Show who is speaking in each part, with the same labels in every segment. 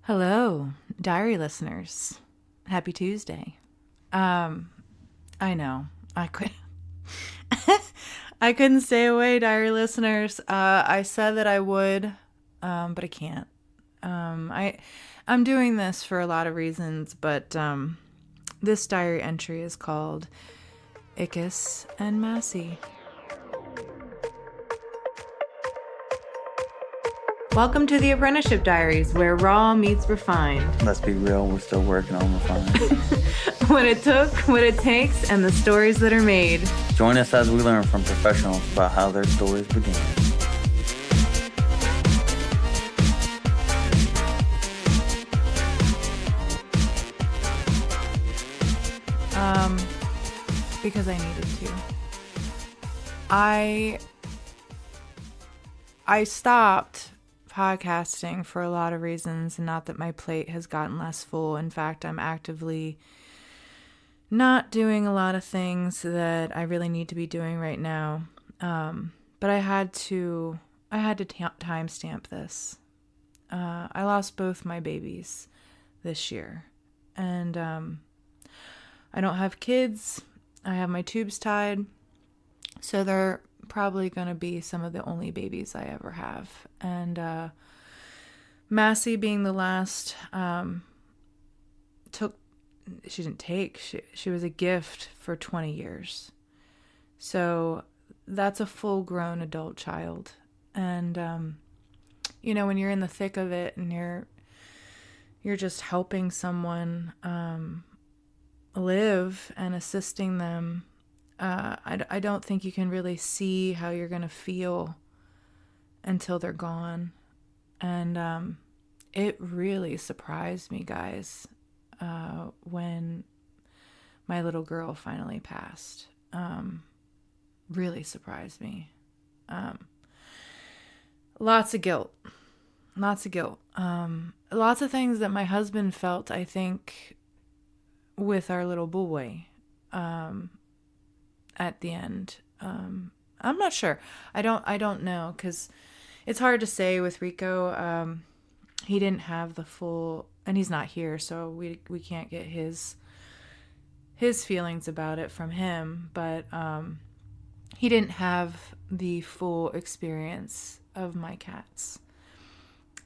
Speaker 1: Hello, diary listeners. Happy Tuesday. I know. I couldn't stay away, diary listeners. I said that I would, but I can't. I'm doing this for a lot of reasons, but this diary entry is called Ickus and Massy. Welcome to the Apprenticeship Diaries, where raw meets refined.
Speaker 2: Let's be real, we're still working on refining.
Speaker 1: What it took, what it takes, and the stories that are made.
Speaker 2: Join us as we learn from professionals about how their stories begin.
Speaker 1: Because I needed to. I stopped podcasting for a lot of reasons, and not that my plate has gotten less full. In fact, I'm actively not doing a lot of things that I really need to be doing right now. But I had to timestamp this. I lost both my babies this year, and I don't have kids. I have my tubes tied, so they're probably going to be some of the only babies I ever have. And Massy being the last, she was a gift for 20 years. So that's a full-grown adult child. And, when you're in the thick of it and you're just helping someone live and assisting them, I don't think you can really see how you're going to feel until they're gone. And it really surprised me, guys, when my little girl finally passed. Really surprised me. Lots of guilt. Lots of things that my husband felt, I think, with our little boy at the end. I'm not sure. I don't know, because it's hard to say with Rico. He didn't have the full, and he's not here, so we can't get his feelings about it from him, but he didn't have the full experience of my cats.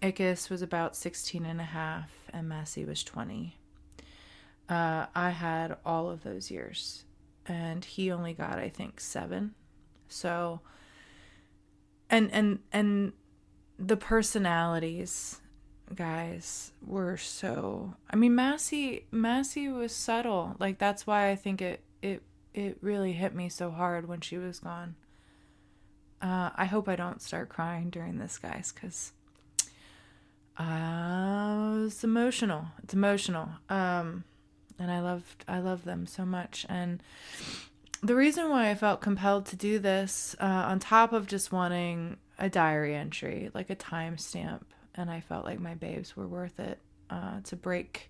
Speaker 1: Ickus was about 16 and a half, and Massy was 20. I had all of those years, and he only got, I think, 7. So, and the personalities, guys, were so, Massy was subtle. Like, that's why I think it really hit me so hard when she was gone. I hope I don't start crying during this, guys, because it's emotional. It's emotional. And I love them so much. And the reason why I felt compelled to do this, on top of just wanting a diary entry, like a timestamp, and I felt like my babes were worth it, to break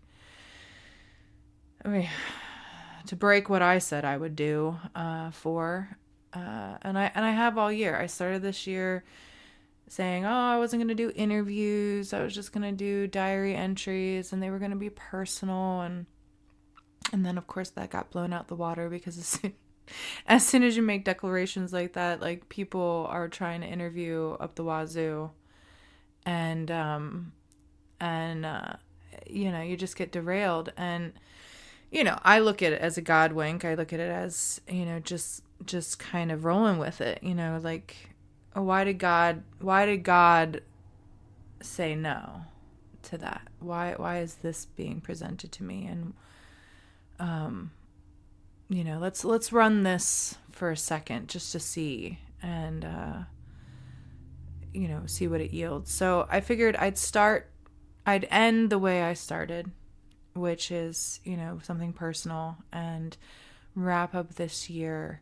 Speaker 1: what I said I would do, and I have all year. I started this year saying, I wasn't going to do interviews. I was just going to do diary entries, and they were going to be personal. And then, of course, that got blown out the water, because as soon as you make declarations like that, like, people are trying to interview up the wazoo. And you just get derailed. And, I look at it as a God wink. I look at it as, just kind of rolling with it, like, why did God say no to that? Why is this being presented to me? And, let's run this for a second just to see, and, see what it yields. So I figured I'd end the way I started, which is, something personal, and wrap up this year,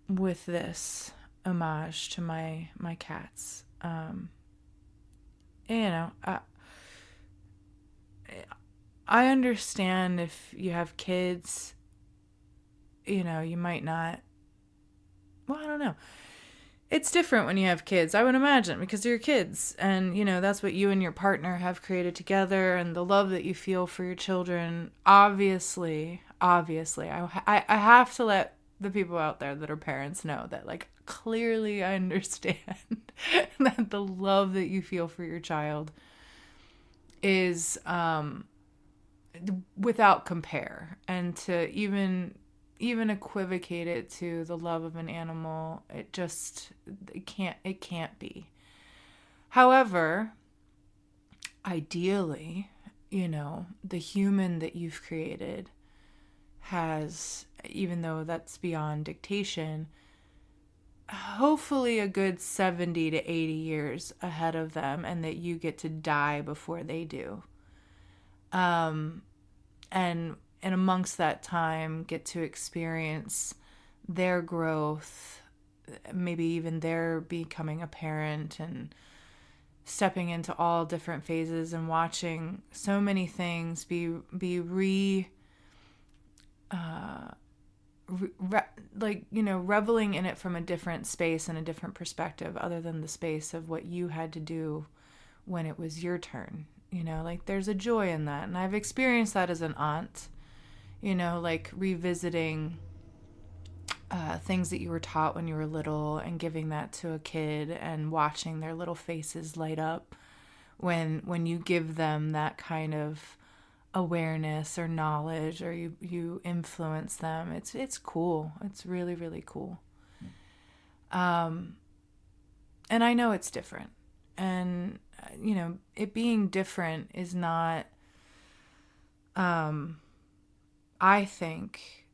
Speaker 1: with this homage to my cats. I understand if you have kids, you might not, well, I don't know. it's different when you have kids, I would imagine, because they're kids. And, that's what you and your partner have created together, and the love that you feel for your children. Obviously, I have to let the people out there that are parents know that, like, clearly I understand that the love that you feel for your child is without compare. And to even equivocate it to the love of an animal, it can't be. However, ideally, the human that you've created has, even though that's beyond dictation, hopefully a good 70 to 80 years ahead of them, and that you get to die before they do. And amongst that time, get to experience their growth, maybe even their becoming a parent, and stepping into all different phases, and watching so many things be reveling in it from a different space and a different perspective, other than the space of what you had to do when it was your turn. Like, there's a joy in that. And I've experienced that as an aunt, like revisiting things that you were taught when you were little, and giving that to a kid, and watching their little faces light up when you give them that kind of awareness or knowledge, or you influence them. It's cool. It's really, really cool. And I know it's different. And, it being different is not, I think,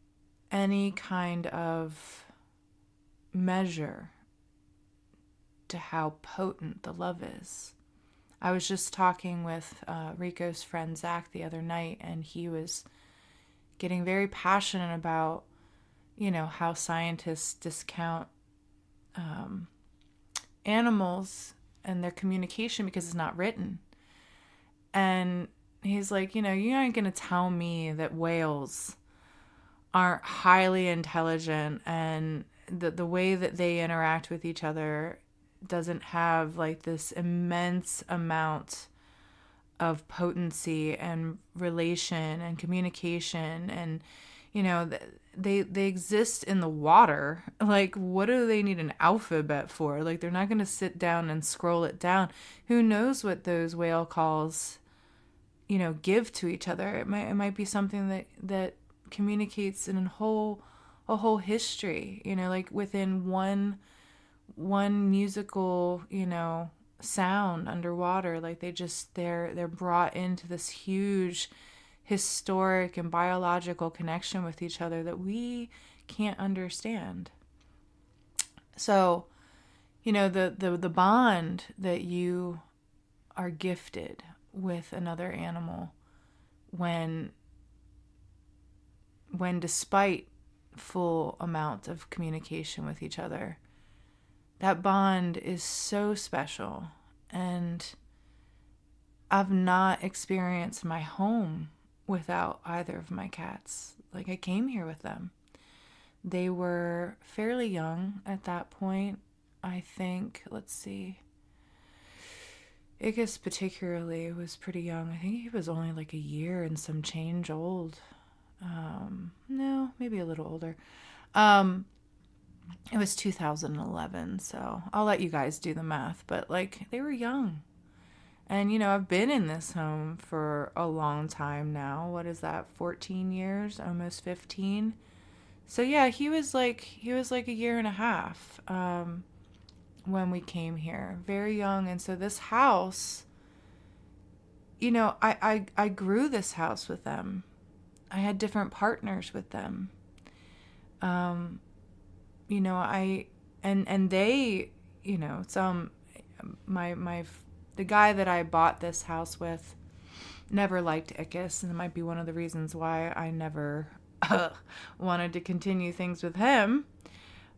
Speaker 1: any kind of measure to how potent the love is. I was just talking with Rico's friend Zach the other night, and he was getting very passionate about, how scientists discount animals and their communication because it's not written. And he's like, you aren't going to tell me that whales aren't highly intelligent, and the way that they interact with each other doesn't have like this immense amount of potency and relation and communication, and they exist in the water. Like, what do they need an alphabet for? Like, they're not going to sit down and scroll it down. Who knows what those whale calls give to each other? It might be something that communicates in a whole history, like within one musical, sound underwater. Like, they're brought into this huge historic and biological connection with each other that we can't understand. So, the bond that you are gifted with another animal, when despite full amount of communication with each other, that bond is so special. And I've not experienced my home without either of my cats. Like, I came here with them. They were fairly young at that point. I think, let's see, Ickus particularly was pretty young. I think he was only like a year and some change old. No, maybe a little older. It was 2011, so I'll let you guys do the math, but like, they were young. And, I've been in this home for a long time now. What is that? 14 years, almost 15. So yeah, he was like a year and a half, when we came here, very young. And so this house, I grew this house with them. I had different partners with them. They, the guy that I bought this house with never liked Ickus, and it might be one of the reasons why I never wanted to continue things with him.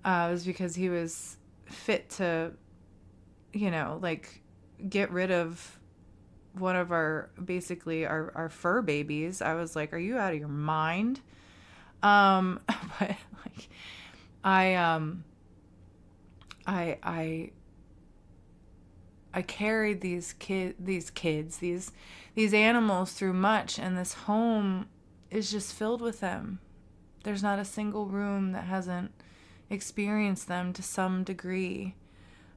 Speaker 1: Was because he was fit to, get rid of one of our fur babies. I was like, are you out of your mind? But like, I I carried these animals through much, and this home is just filled with them. There's not a single room that hasn't experienced them to some degree.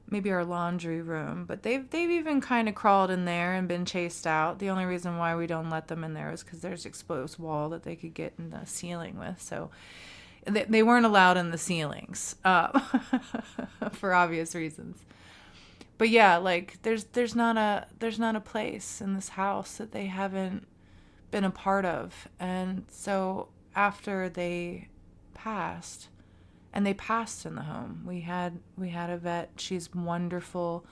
Speaker 1: Maybe our laundry room, but they've even kind of crawled in there and been chased out. The only reason why we don't let them in there is because there's exposed wall that they could get in the ceiling with. So they weren't allowed in the ceilings for obvious reasons. But yeah, like there's not a place in this house that they haven't been a part of. And so after they passed, and they passed in the home, we had a vet. She's wonderful.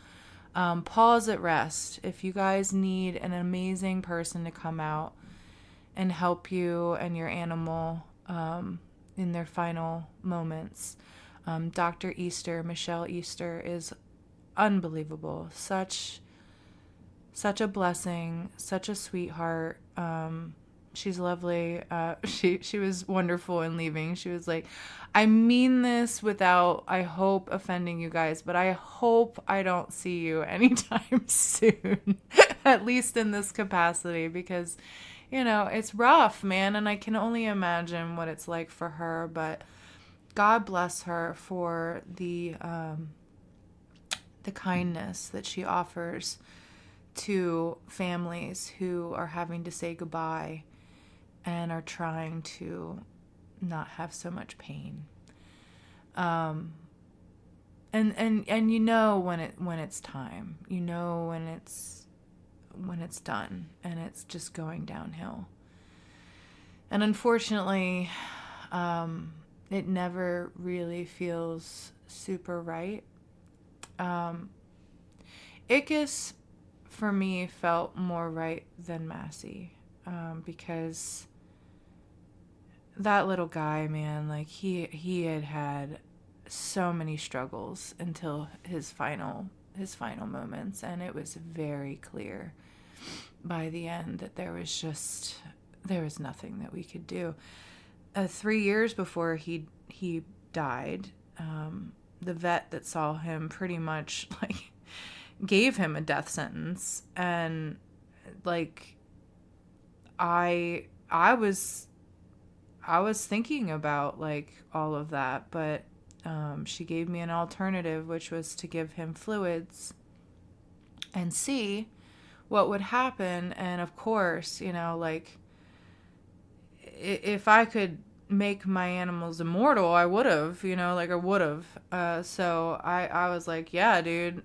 Speaker 1: Paul's at rest. If you guys need an amazing person to come out and help you and your animal in their final moments, Dr. Michelle Easter is unbelievable. Such a blessing, such a sweetheart. She's lovely. She was wonderful in leaving. She was like, I mean this without, I hope, offending you guys, but I hope I don't see you anytime soon, at least in this capacity, because, it's rough, man, and I can only imagine what it's like for her, but God bless her for the kindness that she offers to families who are having to say goodbye and are trying to not have so much pain. And when it's time, when it's done and it's just going downhill. And unfortunately, it never really feels super right. Ickus for me felt more right than Massy, because that little guy, man, like he had so many struggles until his final moments, and it was very clear by the end that there was nothing that we could do. 3 years before he died, the vet that saw him pretty much like gave him a death sentence, and like I was thinking about like all of that, but she gave me an alternative, which was to give him fluids and see what would happen. And of course, like if I could make my animals immortal, I would have, so I was like, yeah, dude,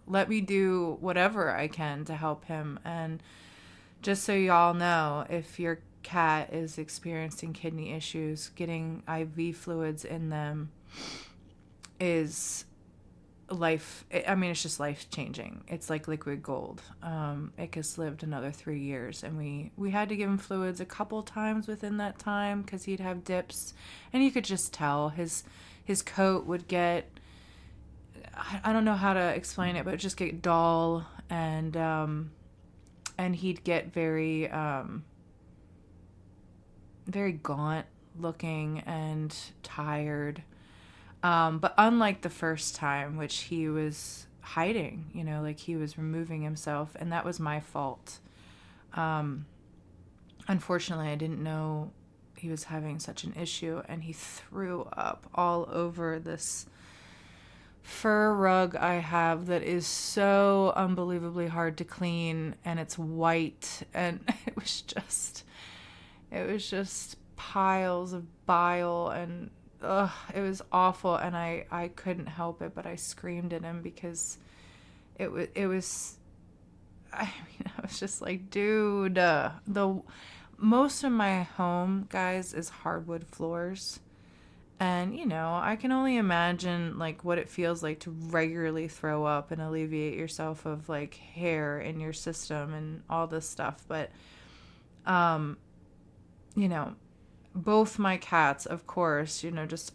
Speaker 1: let me do whatever I can to help him. And just so y'all know, if your cat is experiencing kidney issues, getting IV fluids in them is it's just life changing. It's like liquid gold. Ickus lived another 3 years, and we had to give him fluids a couple times within that time because he'd have dips, and you could just tell his coat would get, I don't know how to explain it, but it just get dull, and he'd get very very gaunt looking and tired. But unlike the first time, which he was hiding, like he was removing himself, and that was my fault. Unfortunately, I didn't know he was having such an issue, and he threw up all over this fur rug I have that is so unbelievably hard to clean, and it's white, and it was just piles of bile, and it was awful, and I couldn't help it, but I screamed at him because it was I was just like, dude, the most of my home, guys, is hardwood floors. And, I can only imagine, like, what it feels like to regularly throw up and alleviate yourself of, like, hair in your system and all this stuff. But, both my cats, of course, just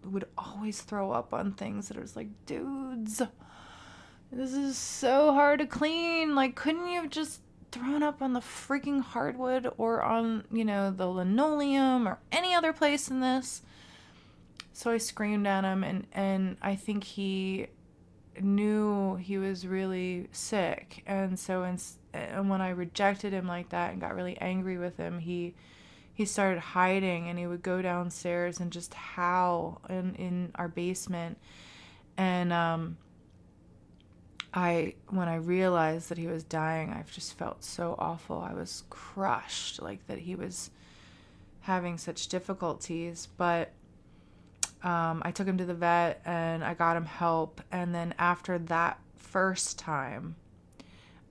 Speaker 1: would always throw up on things that was like, dudes, this is so hard to clean. Like, couldn't you have just thrown up on the freaking hardwood or on, the linoleum or any other place in this? So I screamed at him, and I think he knew he was really sick. And so and when I rejected him like that and got really angry with him, he started hiding, and he would go downstairs and just howl in our basement. And when I realized that he was dying, I've just felt so awful. I was crushed, like that he was having such difficulties. But I took him to the vet and I got him help. And then after that first time,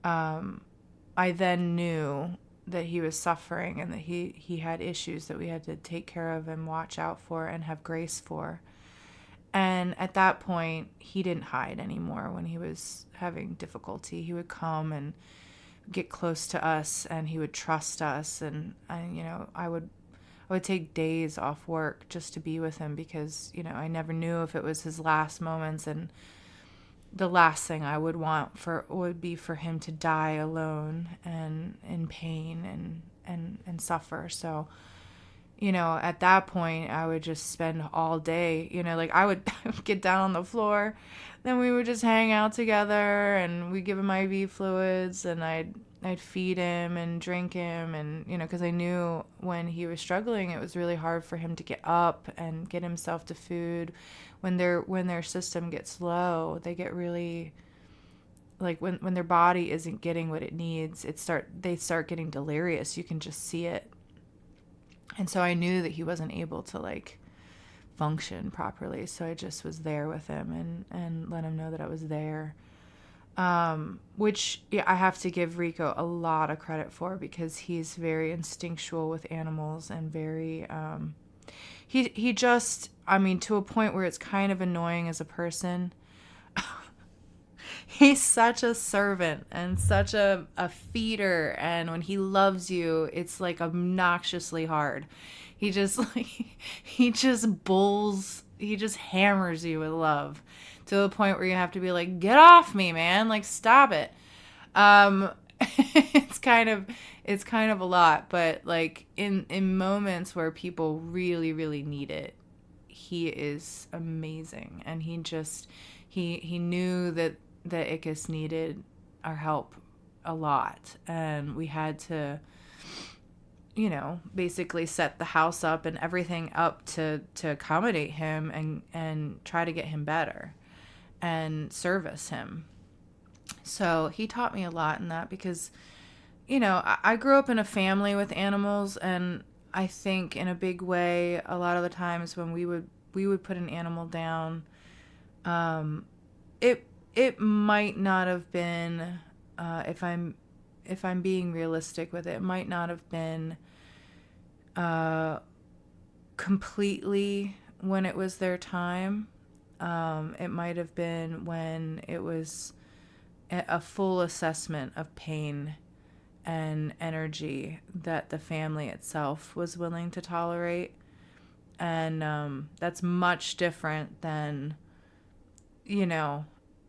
Speaker 1: I then knew that he was suffering and that he had issues that we had to take care of and watch out for and have grace for. And at that point, he didn't hide anymore when he was having difficulty. He would come and get close to us, and he would trust us. And I would take days off work just to be with him, because, I never knew if it was his last moments, and the last thing I would want would be for him to die alone and in pain and suffer. So, at that point, I would just spend all day, like I would get down on the floor, then we would just hang out together, and we'd give him IV fluids, and I'd feed him and drink him, and, because I knew when he was struggling, it was really hard for him to get up and get himself to food. When their system gets low, they get really, like when their body isn't getting what it needs, they start getting delirious. You can just see it. And so I knew that he wasn't able to like function properly. So I just was there with him and let him know that I was there. Which I have to give Rico a lot of credit for, because he's very instinctual with animals and very, he just, to a point where it's kind of annoying as a person. He's such a servant and such a feeder, and when he loves you, it's like obnoxiously hard. He just hammers you with love to the point where you have to be like, get off me, man, like stop it. It's kind of a lot, but like in moments where people really, really need it, he is amazing. And he knew that Ickus needed our help a lot, and we had to, basically set the house up and everything up to accommodate him and try to get him better and service him. So he taught me a lot in that, because, I grew up in a family with animals, and I think in a big way, a lot of the times when we would put an animal down, it might not have been, if I'm being realistic with it, it might not have been completely when it was their time. It might have been when it was a full assessment of pain and energy that the family itself was willing to tolerate. And that's much different than,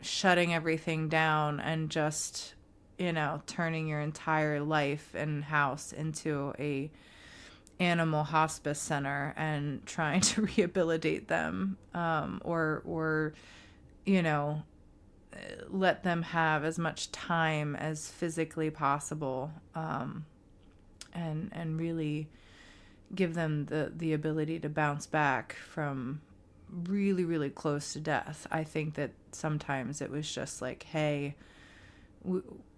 Speaker 1: shutting everything down and just, turning your entire life and house into a animal hospice center and trying to rehabilitate them, or let them have as much time as physically possible, and really give them the ability to bounce back from really, really close to death. I think that sometimes it was just like, hey,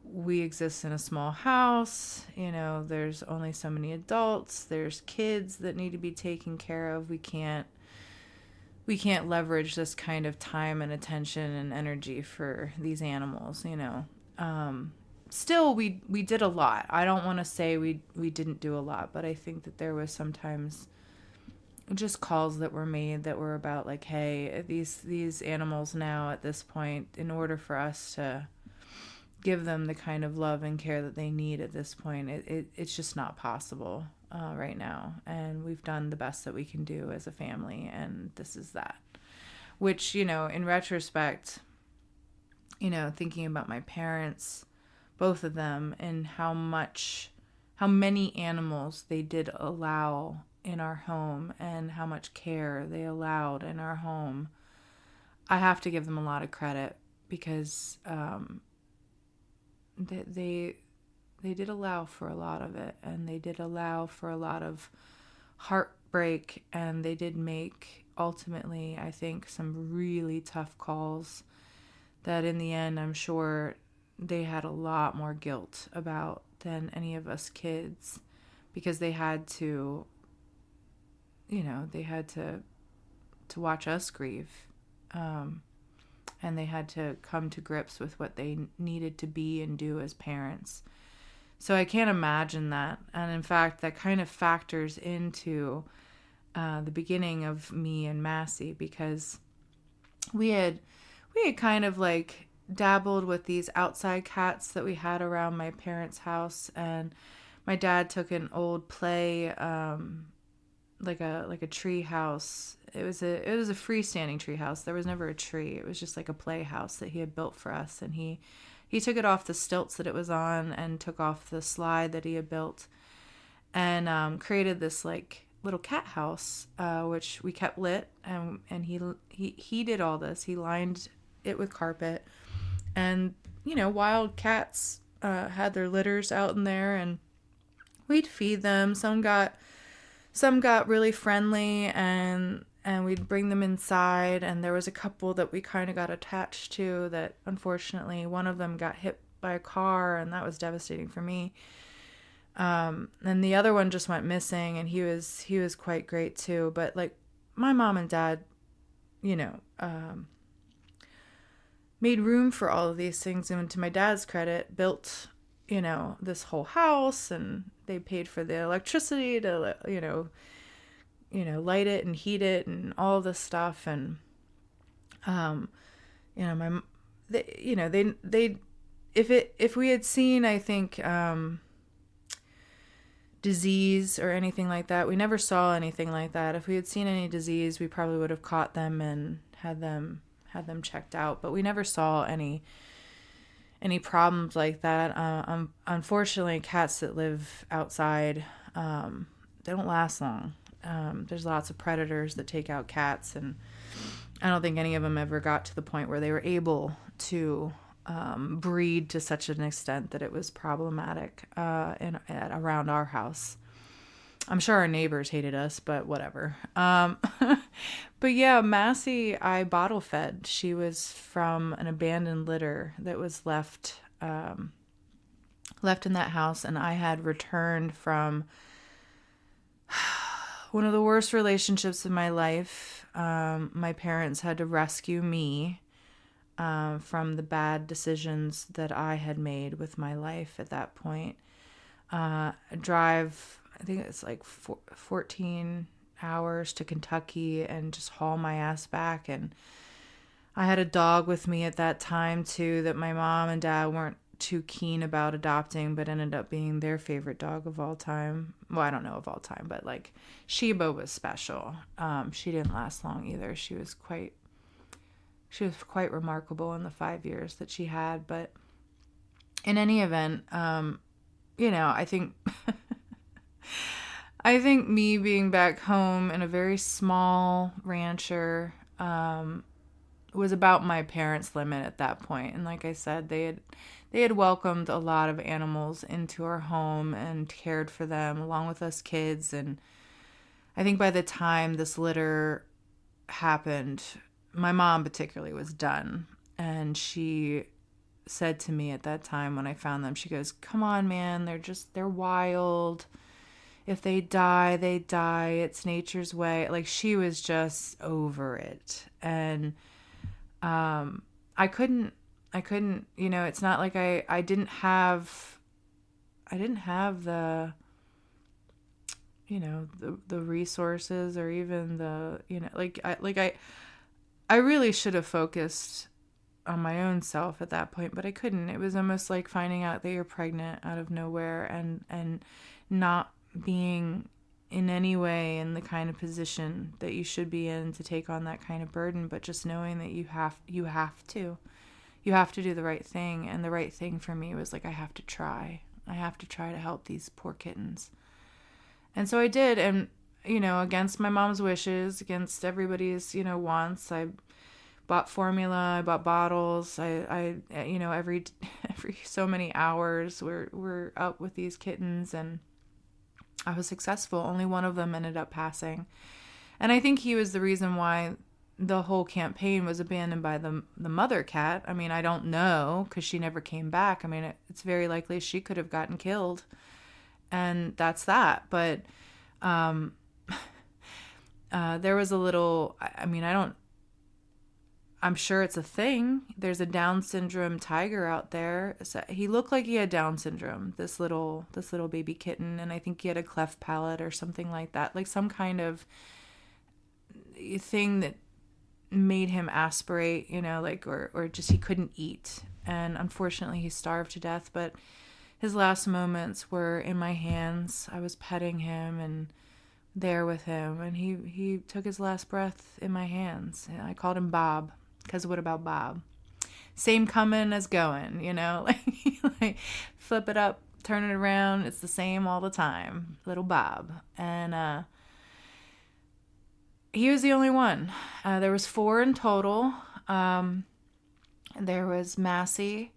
Speaker 1: we exist in a small house, there's only so many adults, there's kids that need to be taken care of. We can't leverage this kind of time and attention and energy for these animals. Still, we did a lot. I don't want to say we didn't do a lot, but I think that there was sometimes just calls that were made that were about like, hey, these animals now at this point, in order for us to give them the kind of love and care that they need at this point, it's just not possible right now. And we've done the best that we can do as a family, and this is that. Which, in retrospect, thinking about my parents, both of them, and how many animals they did allow in our home and how much care they allowed in our home, I have to give them a lot of credit because they did allow for a lot of it, and they did allow for a lot of heartbreak, and they did make, ultimately, I think, some really tough calls that in the end I'm sure they had a lot more guilt about than any of us kids, because they had to, they had to watch us grieve, and they had to come to grips with what they needed to be and do as parents. So I can't imagine that. And in fact, that kind of factors into the beginning of me and Massy, because we had kind of like dabbled with these outside cats that we had around my parents' house, and my dad took an old play, like a tree house. It was a freestanding tree house. There was never a tree. It was just like a playhouse that he had built for us, and he took it off the stilts that it was on and took off the slide that he had built, and created this like little cat house, which we kept lit, and he did all this. He lined it with carpet, and wild cats had their litters out in there, and we'd feed them. Some got really friendly, and we'd bring them inside, and there was a couple that we kind of got attached to that, unfortunately, one of them got hit by a car, and that was devastating for me. And the other one just went missing, and he was quite great too. But like my mom and dad, made room for all of these things, and to my dad's credit, built, this whole house, and they paid for the electricity to, light it and heat it and all this stuff. And, if we had seen, I think, disease or anything like that, we never saw anything like that. If we had seen any disease, we probably would have caught them and had them checked out, but we never saw any problems like that. Unfortunately, cats that live outside, they don't last long. There's lots of predators that take out cats, and I don't think any of them ever got to the point where they were able to breed to such an extent that it was problematic around our house. I'm sure our neighbors hated us, but whatever. But yeah, Massy, I bottle fed. She was from an abandoned litter that was left in that house, and I had returned from one of the worst relationships in my life. My parents had to rescue me from the bad decisions that I had made with my life at that point. Drive, I think it's like 14 hours to Kentucky and just haul my ass back. And I had a dog with me at that time too that my mom and dad weren't too keen about adopting, but ended up being their favorite dog of all time. Well, I don't know of all time, but like Sheba was special. She didn't last long either. She was quite remarkable in the 5 years that she had. But in any event, I think I think me being back home in a very small rancher was about my parents' limit at that point. And like I said, they had welcomed a lot of animals into our home and cared for them along with us kids. And I think by the time this litter happened, my mom particularly was done. And she said to me at that time when I found them, she goes, "Come on, man, they're wild. If they die, they die. It's nature's way." Like, she was just over it. And I couldn't, it's not like I didn't have the, the resources or even the, I really should have focused on my own self at that point, but I couldn't. It was almost like finding out that you're pregnant out of nowhere and not being in any way in the kind of position that you should be in to take on that kind of burden, but just knowing that you have to do the right thing. And the right thing for me was like, I have to try to help these poor kittens. And so I did. And, against my mom's wishes, against everybody's, wants. I bought formula, I bought bottles. Every every so many hours we're up with these kittens, and I was successful. Only one of them ended up passing. And I think he was the reason why the whole campaign was abandoned by the mother cat. I mean, I don't know, because she never came back. I mean, it's very likely she could have gotten killed, and that's that. But there was a little, I'm sure it's a thing. There's a Down syndrome tiger out there. So he looked like he had Down syndrome, this little baby kitten, and I think he had a cleft palate or something like that, like some kind of thing that made him aspirate, or just he couldn't eat. And unfortunately he starved to death, but his last moments were in my hands. I was petting him and there with him, and he took his last breath in my hands. I called him Bob, because what about Bob? Same coming as going, like flip it up, turn it around. It's the same all the time. Little Bob. And he was the only one. There was 4 in total. There was Massy,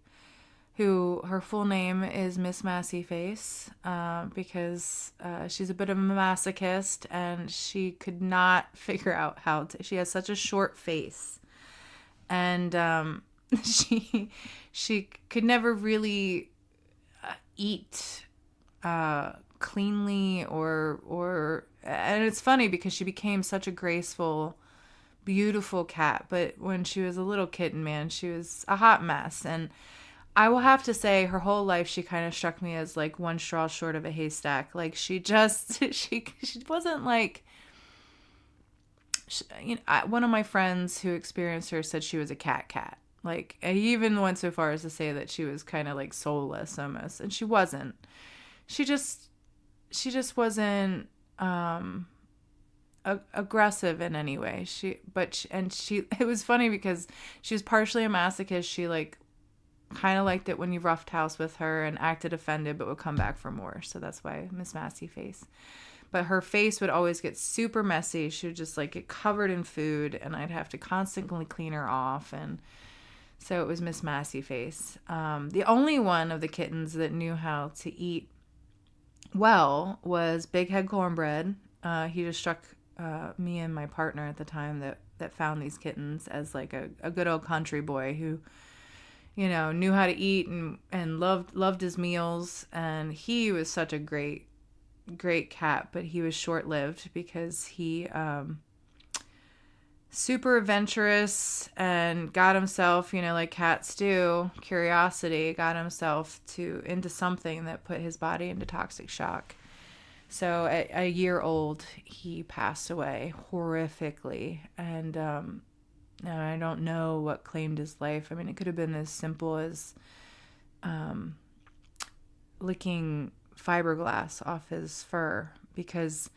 Speaker 1: who her full name is Miss Massy Face, because she's a bit of a masochist, and she could not figure out how to. She has such a short face, and she could never really eat cleanly or. And it's funny because she became such a graceful, beautiful cat, but when she was a little kitten, man, she was a hot mess. And I will have to say, her whole life, she kind of struck me as like one straw short of a haystack. Like she wasn't like, one of my friends who experienced her said she was a cat. Like, he even went so far as to say that she was kind of like soulless almost, and she wasn't. She just wasn't aggressive in any way. It was funny because she was partially a masochist. She like kind of liked it when you roughed house with her and acted offended, but would come back for more. So that's why Miss Massy Face. But her face would always get super messy. She would just like get covered in food, and I'd have to constantly clean her off. And so it was Miss Massy Face. The only one of the kittens that knew how to eat well was Big Head Cornbread. He just struck me and my partner at the time that found these kittens as like a good old country boy who, knew how to eat and loved his meals. And he was such a great cat, but he was short-lived because he super adventurous and got himself, like cats do, curiosity, got himself into something that put his body into toxic shock. So at a year old, he passed away horrifically. And I don't know what claimed his life. I mean, it could have been as simple as licking fiberglass off his fur, because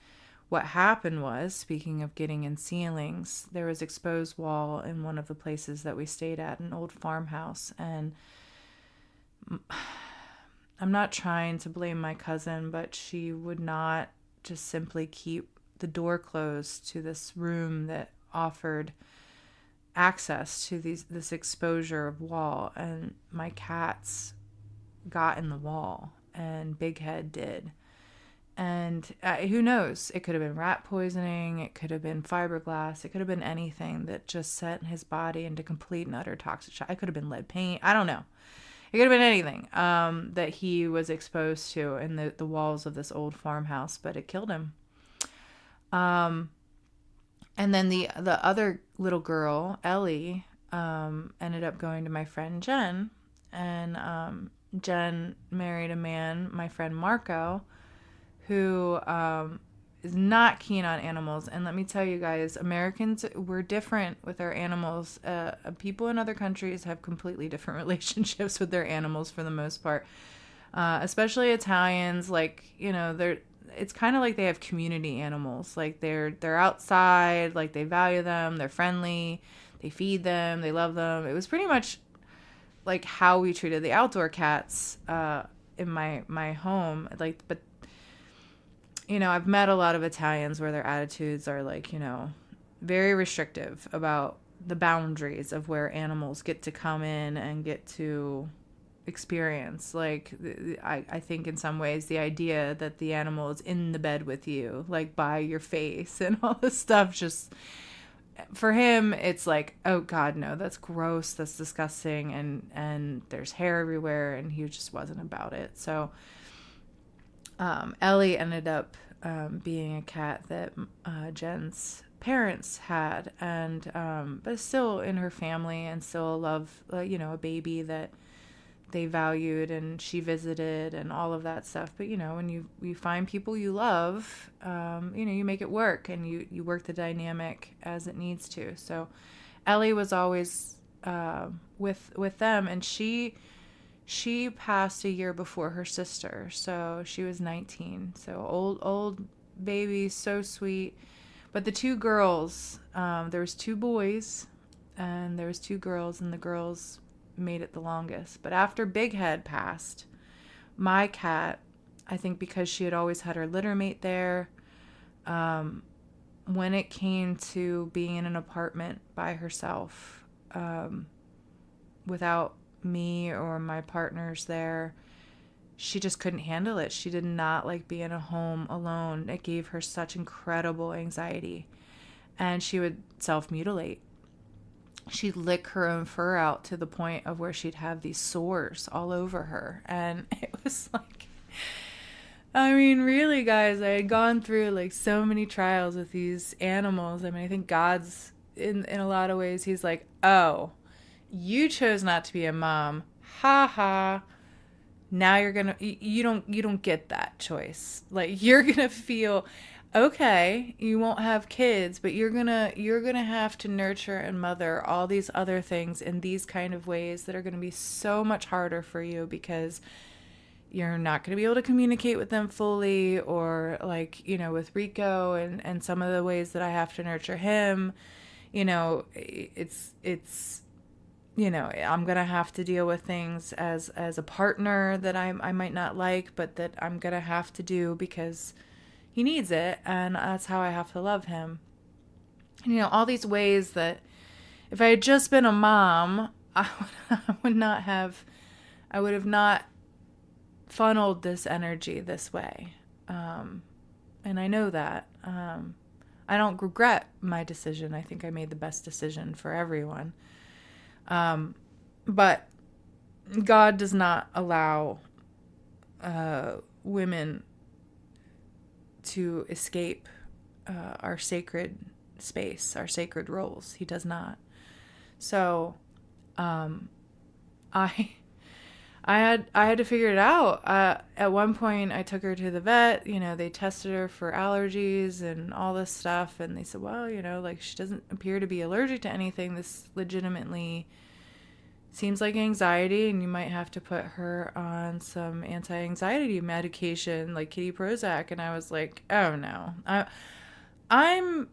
Speaker 1: what happened was, speaking of getting in ceilings, there was exposed wall in one of the places that we stayed at, an old farmhouse. And I'm not trying to blame my cousin, but she would not just simply keep the door closed to this room that offered access to this exposure of wall. And my cats got in the wall, and Big Head did. And who knows? It could have been rat poisoning. It could have been fiberglass. It could have been anything that just set his body into complete and utter toxic shock. It could have been lead paint. I don't know. It could have been anything that he was exposed to in the walls of this old farmhouse, but it killed him. And then the other little girl, Ellie, ended up going to my friend Jen. And Jen married a man, my friend Marco, who is not keen on animals. And let me tell you guys, Americans, we're different with our animals. People in other countries have completely different relationships with their animals for the most part. Especially Italians, like, it's kind of like they have community animals. Like they're outside, like they value them, they're friendly, they feed them, they love them. It was pretty much like how we treated the outdoor cats in my home. Like, but I've met a lot of Italians where their attitudes are like, very restrictive about the boundaries of where animals get to come in and get to experience. Like, I think in some ways the idea that the animal is in the bed with you, like by your face and all this stuff, just for him, it's like, oh God, no, that's gross, that's disgusting, and there's hair everywhere, and he just wasn't about it. So Ellie ended up being a cat that Jen's parents had, and but still in her family, and still a love, a baby that they valued, and she visited and all of that stuff. But when you find people you love, you make it work, and you work the dynamic as it needs to. So Ellie was always with them, and she passed a year before her sister, so she was 19. So old baby, so sweet. But the two girls, there was two boys and there was two girls, and the girls made it the longest. But after Big Head passed, my cat, I think because she had always had her litter mate there, when it came to being in an apartment by herself, without me or my partners there, she just couldn't handle it. She did not like being at home alone. It gave her such incredible anxiety, and she would self-mutilate. She'd lick her own fur out to the point of where she'd have these sores all over her. And it was like, I mean, really, guys, I had gone through like so many trials with these animals. I mean, I think God's in a lot of ways, he's like, oh, you chose not to be a mom. Ha ha. Now you're going to, you don't get that choice. Like, you're going to feel, okay, you won't have kids, but you're going to have to nurture and mother all these other things in these kind of ways that are going to be so much harder for you, because you're not going to be able to communicate with them fully, or like, with Rico and some of the ways that I have to nurture him, it's I'm going to have to deal with things as a partner that I might not like, but that I'm going to have to do because he needs it, and that's how I have to love him. And, all these ways that if I had just been a mom, I would have not funneled this energy this way. And I know that. I don't regret my decision. I think I made the best decision for everyone. But God does not allow women to escape our sacred space, our sacred roles. He does not. So I had to figure it out. At one point, I took her to the vet. They tested her for allergies and all this stuff, and they said, well, like, she doesn't appear to be allergic to anything. This legitimately seems like anxiety, and you might have to put her on some anti-anxiety medication like Kitty Prozac. And I was like, oh no. I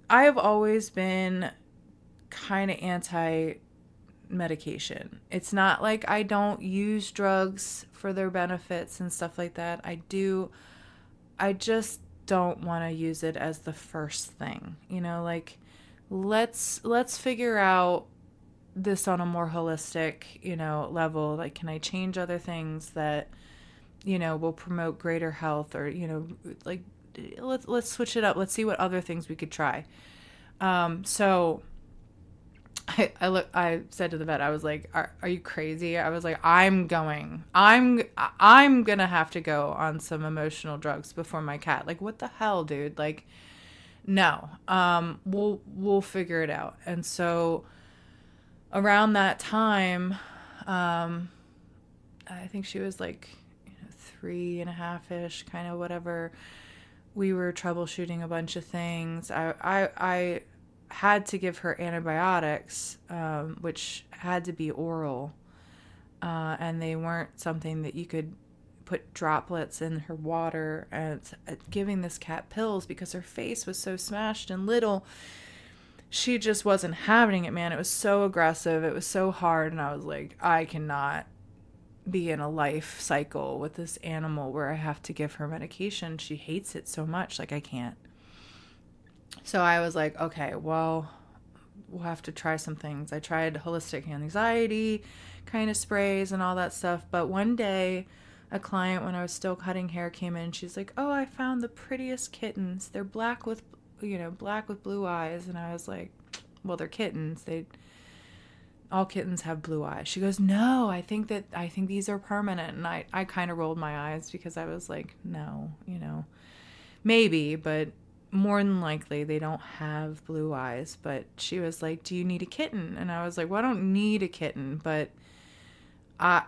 Speaker 1: have always been kind of anti-medication. It's not like I don't use drugs for their benefits and stuff like that. I do. I just don't want to use it as the first thing. Like, let's figure out this on a more holistic, level. Like, can I change other things that, will promote greater health, or, like, let's switch it up. Let's see what other things we could try. So I said to the vet, I was like, are you crazy? I was like, I'm gonna have to go on some emotional drugs before my cat. Like, what the hell, dude? Like, no, we'll figure it out. And so around that time, I think she was like 3.5-ish, kind of, whatever. We were troubleshooting a bunch of things. I had to give her antibiotics, which had to be oral, and they weren't something that you could put droplets in her water. And giving this cat pills, because her face was so smashed and little, she just wasn't having it, man. It was so aggressive. It was so hard. And I was like, I cannot be in a life cycle with this animal where I have to give her medication. She hates it so much, like I can't. So I was like, okay, well, we'll have to try some things. I tried holistic anxiety kind of sprays and all that stuff. But one day, a client, when I was still cutting hair, came in. She's like, oh, I found the prettiest kittens. They're black with, black with blue eyes. And I was like, well, they're kittens. All kittens have blue eyes. She goes, no, I think these are permanent. And I kind of rolled my eyes because I was like, no, maybe, but more than likely they don't have blue eyes. But she was like, do you need a kitten? And I was like, well, I don't need a kitten, but I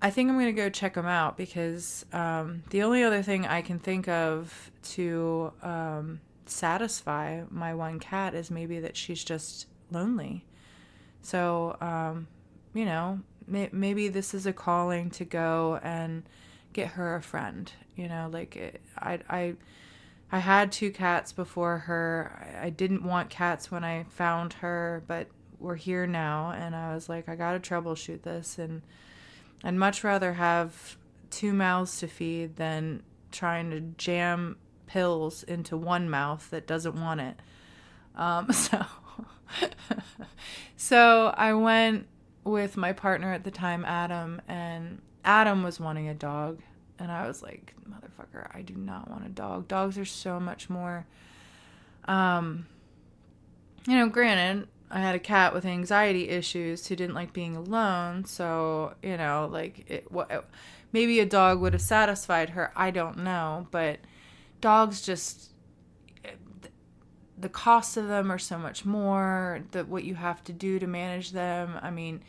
Speaker 1: think I'm going to go check them out because the only other thing I can think of to satisfy my one cat is maybe that she's just lonely. So, maybe this is a calling to go and get her a friend. I had 2 cats before her. I didn't want cats when I found her, but we're here now. And I was like, I got to troubleshoot this. And I'd much rather have 2 mouths to feed than trying to jam pills into one mouth that doesn't want it. So I went with my partner at the time, Adam, and Adam was wanting a dog. And I was like, motherfucker, I do not want a dog. Dogs are so much more, granted, I had a cat with anxiety issues who didn't like being alone. So, maybe a dog would have satisfied her. I don't know. But dogs just, the cost of them are so much more, what you have to do to manage them. I mean,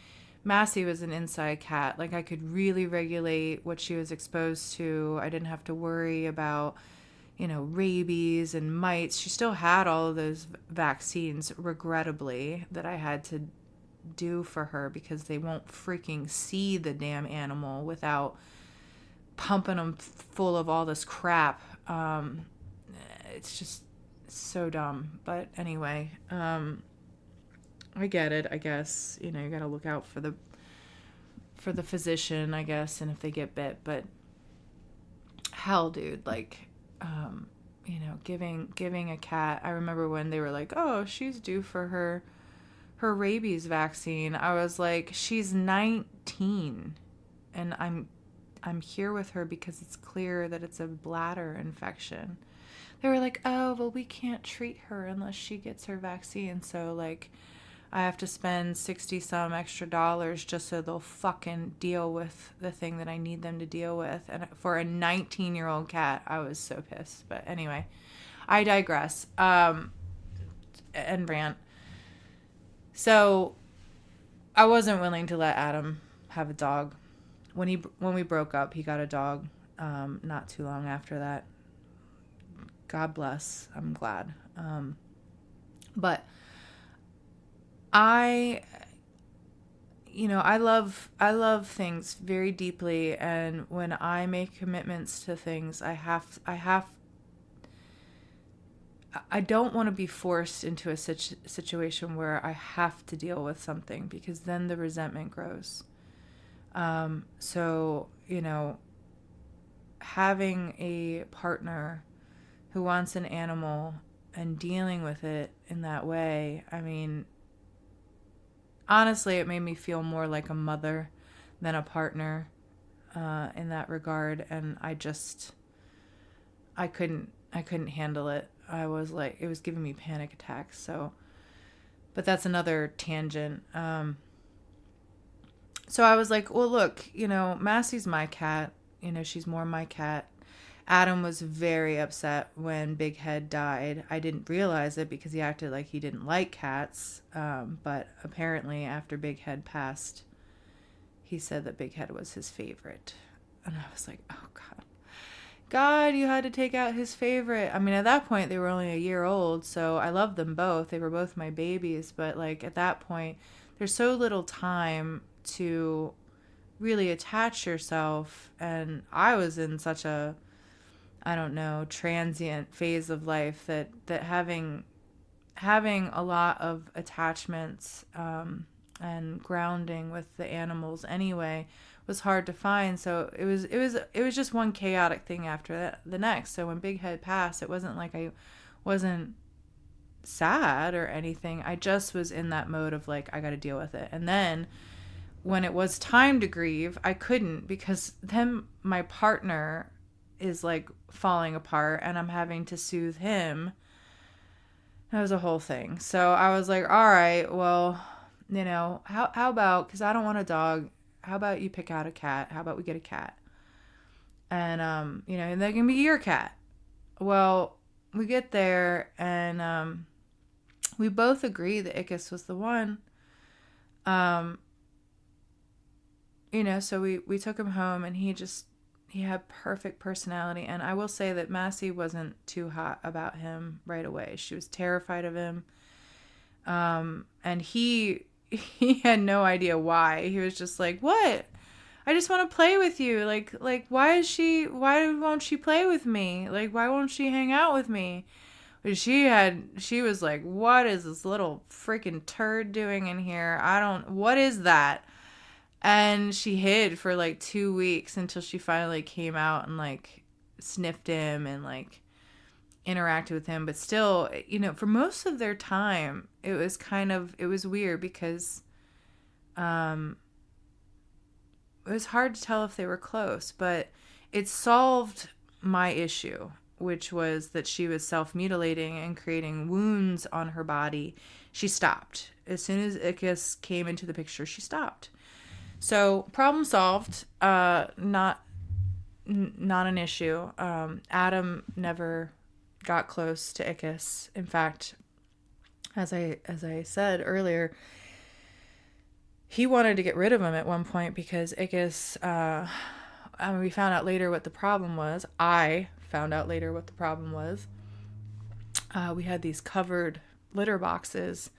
Speaker 1: Massy was an inside cat. Like, I could really regulate what she was exposed to. I didn't have to worry about, rabies and mites. She still had all of those vaccines, regrettably, that I had to do for her because they won't freaking see the damn animal without pumping them full of all this crap. It's just so dumb. But anyway, I get it, I guess. You got to look out for the physician, I guess, and if they get bit. But hell, dude, giving a cat. I remember when they were like, "Oh, she's due for her rabies vaccine." I was like, "She's 19, and I'm here with her because it's clear that it's a bladder infection." They were like, "Oh, well, we can't treat her unless she gets her vaccine." So I have to spend 60 some extra dollars just so they'll fucking deal with the thing that I need them to deal with. And for a 19-year-old cat, I was so pissed. But anyway, I digress. And rant. So I wasn't willing to let Adam have a dog. When we broke up, he got a dog. Not too long after that. God bless. I'm glad. But I love things very deeply, and when I make commitments to things, I don't want to be forced into a situation where I have to deal with something, because then the resentment grows. So, having a partner who wants an animal and dealing with it in that way, I mean, honestly, it made me feel more like a mother than a partner in that regard. And I couldn't handle it. I was like, it was giving me panic attacks. So, but that's another tangent. So I was like, well, look, Massy's my cat. She's more my cat. Adam was very upset when Big Head died. I didn't realize it because he acted like he didn't like cats. But apparently after Big Head passed, he said that Big Head was his favorite. And I was like, oh, God. God, you had to take out his favorite. I mean, at that point, they were only a year old, so I loved them both. They were both my babies. But, at that point, there's so little time to really attach yourself. And I was in such a, I don't know, transient phase of life that having a lot of attachments and grounding with the animals anyway was hard to find. So it was just one chaotic thing after the next. So when Big Head passed, it wasn't like I wasn't sad or anything. I just was in that mode of like, I got to deal with it. And then when it was time to grieve, I couldn't, because then my partner is like falling apart and I'm having to soothe him. That was a whole thing. So I was like, all right, well, how about, because I don't want a dog, how about you pick out a cat? How about we get a cat? And, and that can be your cat. Well, we get there and we both agree that Ickus was the one. So we took him home and he had perfect personality. And I will say that Massy wasn't too hot about him right away. She was terrified of him. And he had no idea why. He was just like, what? I just want to play with you. Like, why won't she play with me? Like, why won't she hang out with me? But she was like, what is this little freaking turd doing in here? What is that? And she hid for like 2 weeks until she finally came out and like sniffed him and like interacted with him. But still, for most of their time, it was weird because it was hard to tell if they were close, but it solved my issue, which was that she was self-mutilating and creating wounds on her body. She stopped. As soon as Ickus came into the picture, she stopped. So problem solved. Not an issue. Adam never got close to Ickus. In fact, as I said earlier, he wanted to get rid of him at one point because Ickus. We found out later what the problem was. I found out later what the problem was. We had these covered litter boxes,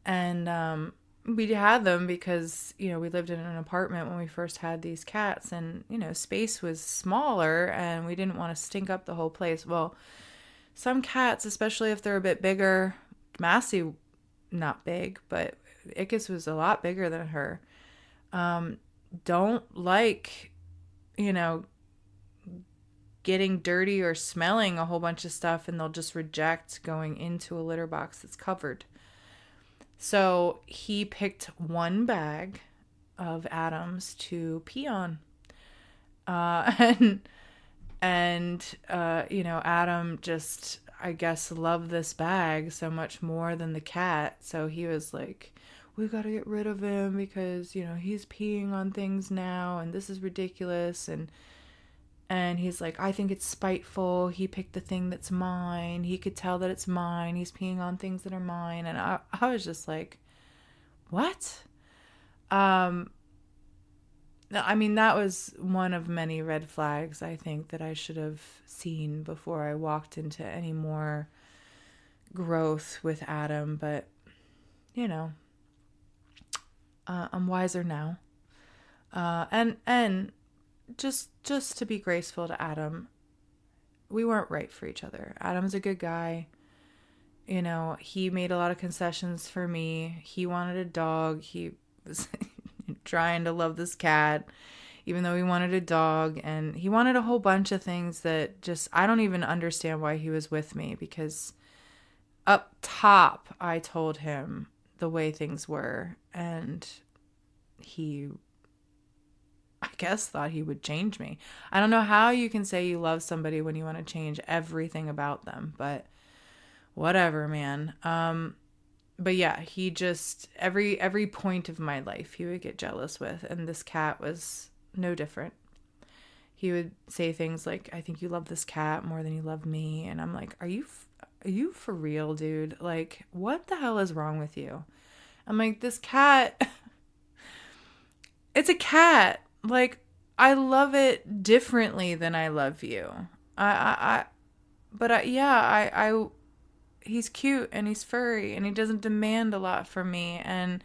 Speaker 1: and we had them because, we lived in an apartment when we first had these cats, and, space was smaller and we didn't want to stink up the whole place. Well, some cats, especially if they're a bit bigger, Massy, not big, but Ickus was a lot bigger than her, don't like, getting dirty or smelling a whole bunch of stuff, and they'll just reject going into a litter box that's covered. So he picked one bag of Adam's to pee on. And Adam just, I guess, loved this bag so much more than the cat. So he was like, we got to get rid of him because, he's peeing on things now and this is ridiculous. And he's like, I think it's spiteful. He picked the thing that's mine. He could tell that it's mine. He's peeing on things that are mine. And I was just like, what? That was one of many red flags, I think, that I should have seen before I walked into any more growth with Adam. But, I'm wiser now. And just to be graceful to Adam, we weren't right for each other. Adam's a good guy. He made a lot of concessions for me. He wanted a dog. He was trying to love this cat, even though he wanted a dog. And he wanted a whole bunch of things that just, I don't even understand why he was with me, because up top, I told him the way things were. And he, I guess, thought he would change me. I don't know how you can say you love somebody when you want to change everything about them, but whatever, man. But yeah, he just, every point of my life he would get jealous with, and this cat was no different. He would say things like, I think you love this cat more than you love me. And I'm like, are you for real, dude? Like, what the hell is wrong with you? I'm like, this cat, it's a cat. Like, I love it differently than I love you. He's cute and he's furry and he doesn't demand a lot from me, and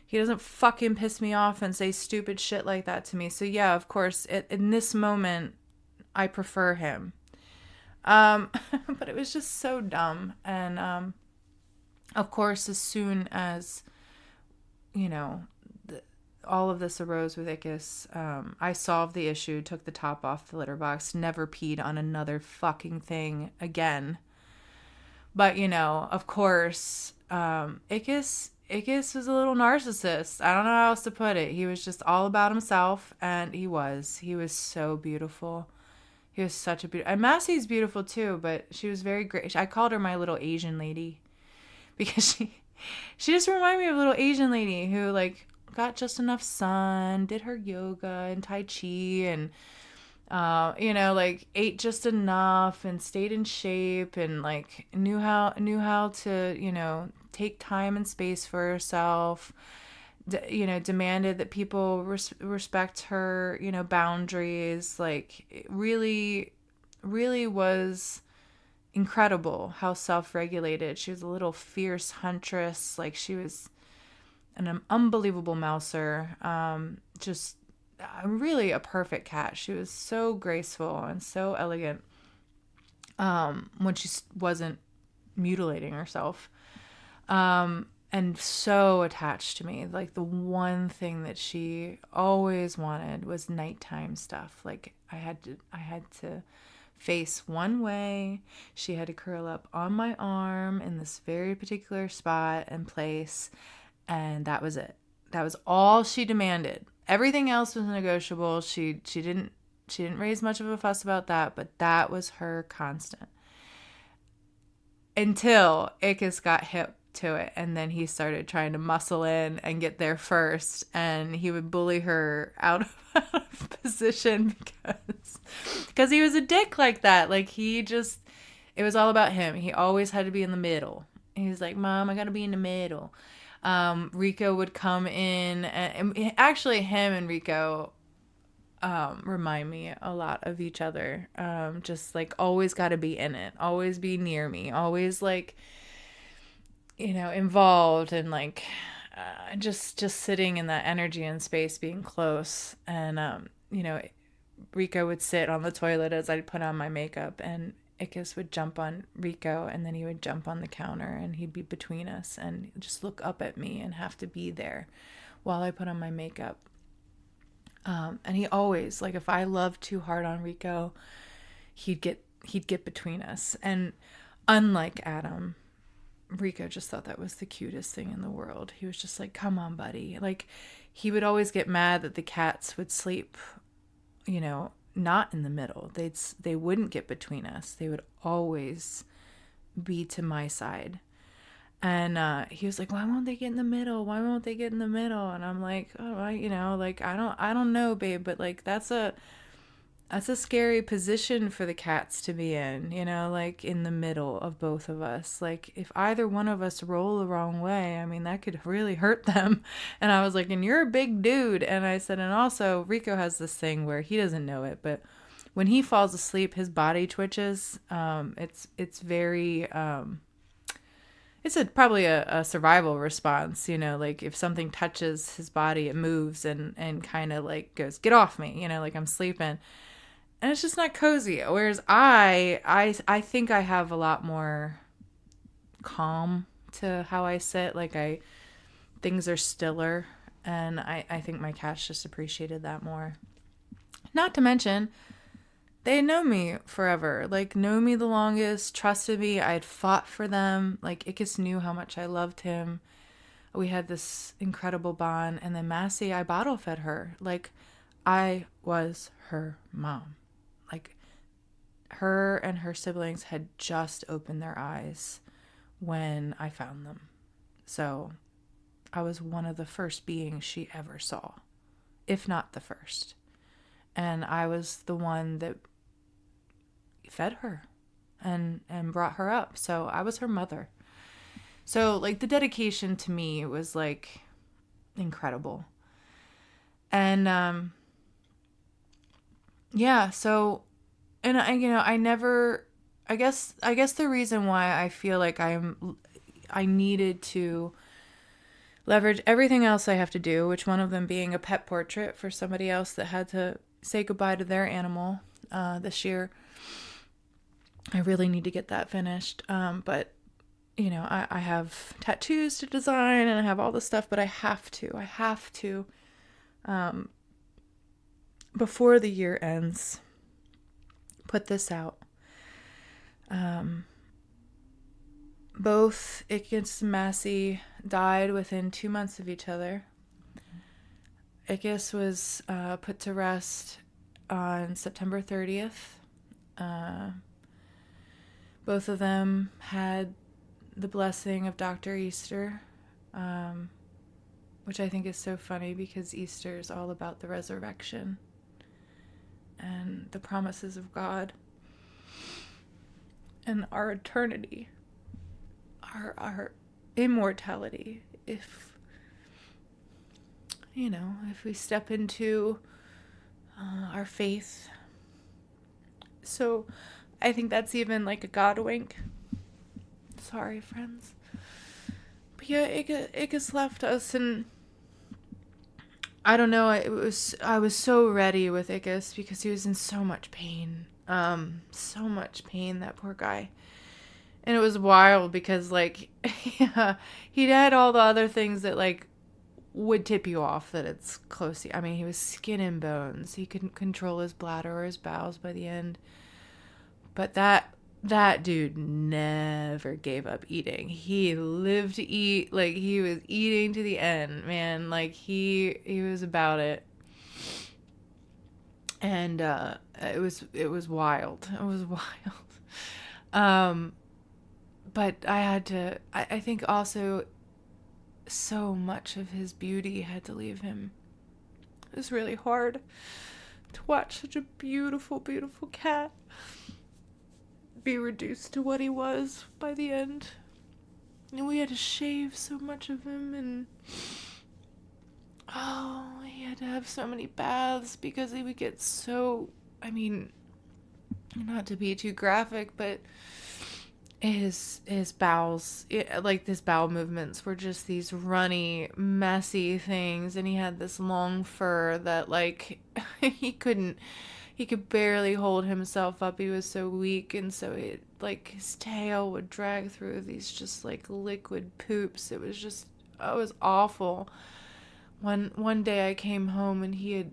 Speaker 1: he doesn't fucking piss me off and say stupid shit like that to me. So yeah, of course, in this moment, I prefer him. But it was just so dumb. And, of course, as soon as, all of this arose with Ickus. I solved the issue, took the top off the litter box, never peed on another fucking thing again. But, you know, of course, Ickus was a little narcissist. I don't know how else to put it. He was just all about himself, and he was so beautiful. He was such a beautiful, and Massy's beautiful too, but she was very great. I called her my little Asian lady because she just reminded me of a little Asian lady who, like, got just enough sun, did her yoga and Tai Chi, and you know, like, ate just enough and stayed in shape, and like knew how to, you know, take time and space for herself. You know, demanded that people respect her, you know, boundaries. Like, it really, really was incredible how self-regulated. She was a little fierce huntress. Like, she was an unbelievable mouser. Just really a perfect cat. She was so graceful and so elegant when she wasn't mutilating herself. And so attached to me. Like, the one thing that she always wanted was nighttime stuff. Like, I had to face one way. She had to curl up on my arm in this very particular spot and place, and that was it. That was all she demanded. Everything else was negotiable. She didn't raise much of a fuss about that, but that was her constant. Until Ickus got hip to it, and then he started trying to muscle in and get there first, and he would bully her out of position because he was a dick like that. Like, it was all about him. He always had to be in the middle. He was like, Mom, I gotta be in the middle. Rico would come in, and actually him and Rico remind me a lot of each other. Just like, always gotta be in it, always be near me, always, like, you know, involved, and like just sitting in that energy and space, being close. And you know, Rico would sit on the toilet as I'd put on my makeup, and Ickus would jump on Rico, and then he would jump on the counter, and he'd be between us and just look up at me and have to be there while I put on my makeup. And he always, like, if I loved too hard on Rico, he'd get between us. And unlike Adam, Rico just thought that was the cutest thing in the world. He was just like, come on, buddy. Like, he would always get mad that the cats would sleep, you know, not in the middle. They wouldn't get between us. They would always be to my side. And he was like, why won't they get in the middle? Why won't they get in the middle? And I'm like, oh, you know, like, I don't know, babe, but like, that's a scary position for the cats to be in, you know, like, in the middle of both of us. Like, if either one of us roll the wrong way, I mean, that could really hurt them. And I was like, and you're a big dude. And I said, and also Rico has this thing where he doesn't know it, but when he falls asleep, his body twitches. It's very, it's probably a survival response, you know, like, if something touches his body, it moves and kind of like goes, get off me, you know, like, I'm sleeping. And it's just not cozy. Whereas I think I have a lot more calm to how I sit. Like, things are stiller, and I think my cats just appreciated that more. Not to mention, they know me forever. Like, know me the longest, trusted me. I had fought for them. Like, Ickus knew how much I loved him. We had this incredible bond. And then Massy, I bottle fed her. Like, I was her mom. Like, her and her siblings had just opened their eyes when I found them. So I was one of the first beings she ever saw, if not the first. And I was the one that fed her and brought her up. So I was her mother. So, like, the dedication to me was, like, incredible. And yeah, so, and I, you know, I guess the reason why I feel like I needed to leverage everything else I have to do, which one of them being a pet portrait for somebody else that had to say goodbye to their animal this year. I really need to get that finished. But, you know, I have tattoos to design, and I have all this stuff, but I have to before the year ends, put this out. Both Ickus and Massy died within 2 months of each other. Ickus was put to rest on September 30th. Both of them had the blessing of Dr. Easter, which I think is so funny because Easter is all about the resurrection and the promises of God and our eternity, our immortality. If we step into our faith. So I think that's even like a God wink. Sorry, friends. But yeah, Ickus left us, and I don't know, I was so ready with Ickus because he was in so much pain. So much pain, that poor guy. And it was wild because, like, yeah, he'd had all the other things that, like, would tip you off that it's close. I mean, he was skin and bones. He couldn't control his bladder or his bowels by the end. But that dude never gave up eating. He lived to eat. Like, he was eating to the end, man. Like, he was about it. And it was wild. It was wild. But I think also so much of his beauty had to leave him. It was really hard to watch such a beautiful, beautiful cat be reduced to what he was by the end. And we had to shave so much of him, and he had to have so many baths because he would get so, I mean, not to be too graphic, but his bowels, like his bowel movements were just these runny, messy things, and he had this long fur that, like, he could barely hold himself up. He was so weak, and so his tail would drag through these just like liquid poops. It was awful. One day I came home and he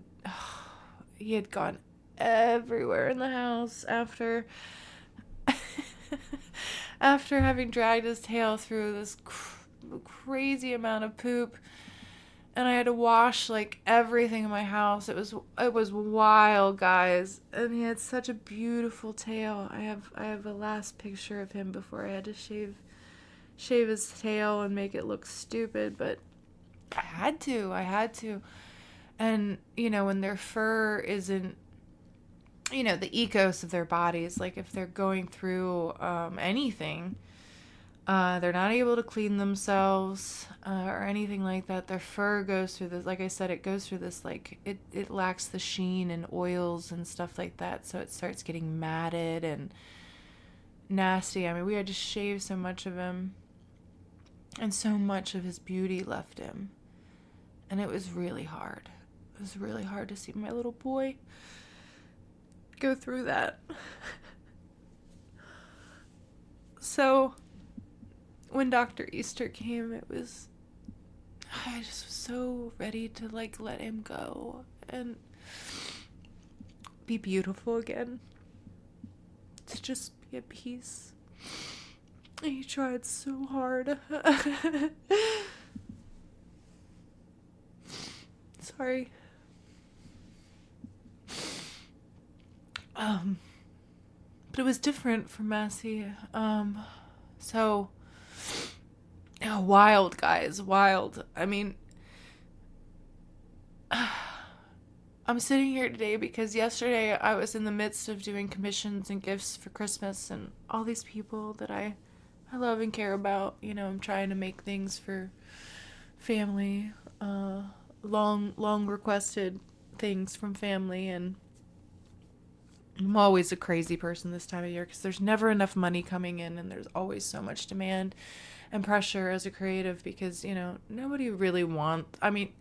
Speaker 1: had gone everywhere in the house after having dragged his tail through this crazy amount of poop, and I had to wash like everything in my house. It was wild, guys. And he had such a beautiful tail. I have a last picture of him before I had to shave his tail and make it look stupid, but I had to. And when their fur isn't, the ecos of their bodies, like if they're going through anything, they're not able to clean themselves or anything like that. Their fur goes through this, like I said, it goes through this, like, it lacks the sheen and oils and stuff like that, so it starts getting matted and nasty. I mean, we had to shave so much of him, and so much of his beauty left him, and it was really hard. It was really hard to see my little boy go through that. So when Dr. Easter came, I just was so ready to, like, let him go and be beautiful again. To just be at peace. And he tried so hard. Sorry. But it was different for Massy. Wild, guys, wild. I mean, I'm sitting here today because yesterday I was in the midst of doing commissions and gifts for Christmas, and all these people that I love and care about. I'm trying to make things for family, long requested things from family, and I'm always a crazy person this time of year because there's never enough money coming in, and there's always so much demand and pressure as a creative because, nobody really wants, I mean,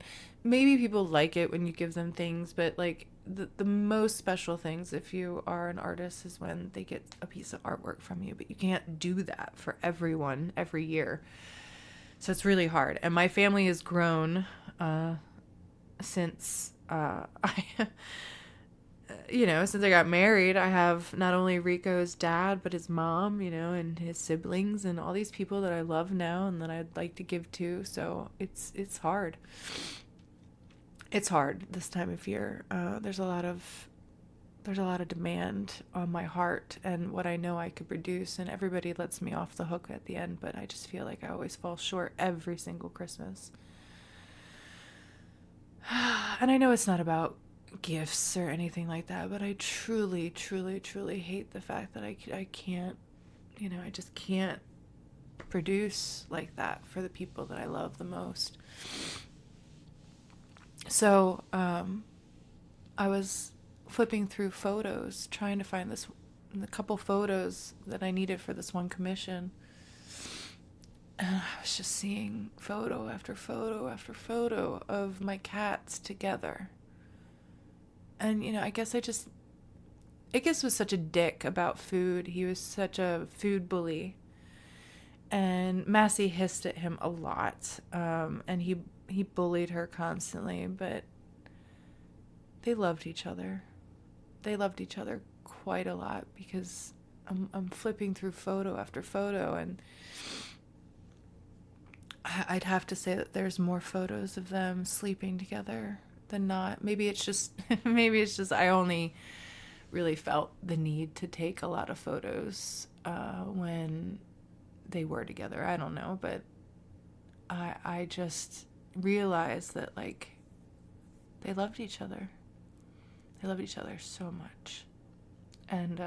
Speaker 1: maybe people like it when you give them things, but like the most special things if you are an artist is when they get a piece of artwork from you, but you can't do that for everyone every year. So it's really hard. And my family has grown since since I got married. I have not only Rico's dad, but his mom, and his siblings and all these people that I love now and that I'd like to give to. So it's hard. It's hard this time of year. There's a lot of demand on my heart and what I know I could produce, and everybody lets me off the hook at the end, but I just feel like I always fall short every single Christmas. And I know it's not about gifts or anything like that, but I truly, truly, truly hate the fact that I can't, I just can't produce like that for the people that I love the most. So, I was flipping through photos, trying to find the couple photos that I needed for this one commission. And I was just seeing photo after photo after photo of my cats together. And, Ickus was such a dick about food. He was such a food bully. And Massy hissed at him a lot. And he bullied her constantly, but they loved each other. They loved each other quite a lot, because I'm flipping through photo after photo, and I'd have to say that there's more photos of them sleeping together than not. Maybe it's just I only really felt the need to take a lot of photos when they were together. I don't know, but I just realized that, like, they loved each other. They loved each other so much. And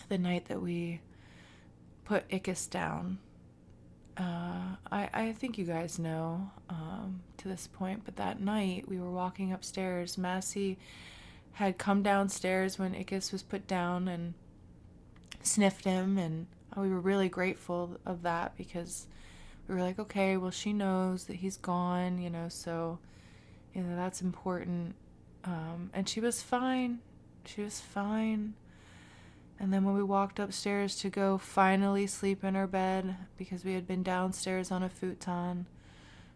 Speaker 1: the night that we put Ickus down, I think you guys know to this point, but that night we were walking upstairs. Massy had come downstairs when Ickus was put down and sniffed him, and we were really grateful of that, because we were like, okay, well, she knows that he's gone, so that's important. And she was fine. She was fine. And then when we walked upstairs to go finally sleep in our bed, because we had been downstairs on a futon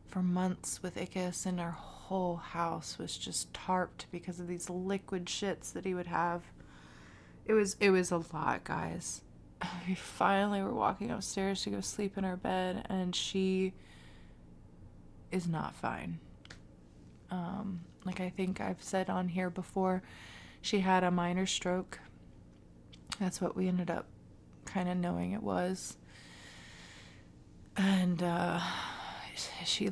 Speaker 1: for months with Ickus, and our whole house was just tarped because of these liquid shits that he would have. It was a lot, guys. We finally were walking upstairs to go sleep in our bed, and she is not fine. Like I think I've said on here before, she had a minor stroke. That's what we ended up kind of knowing it was. And she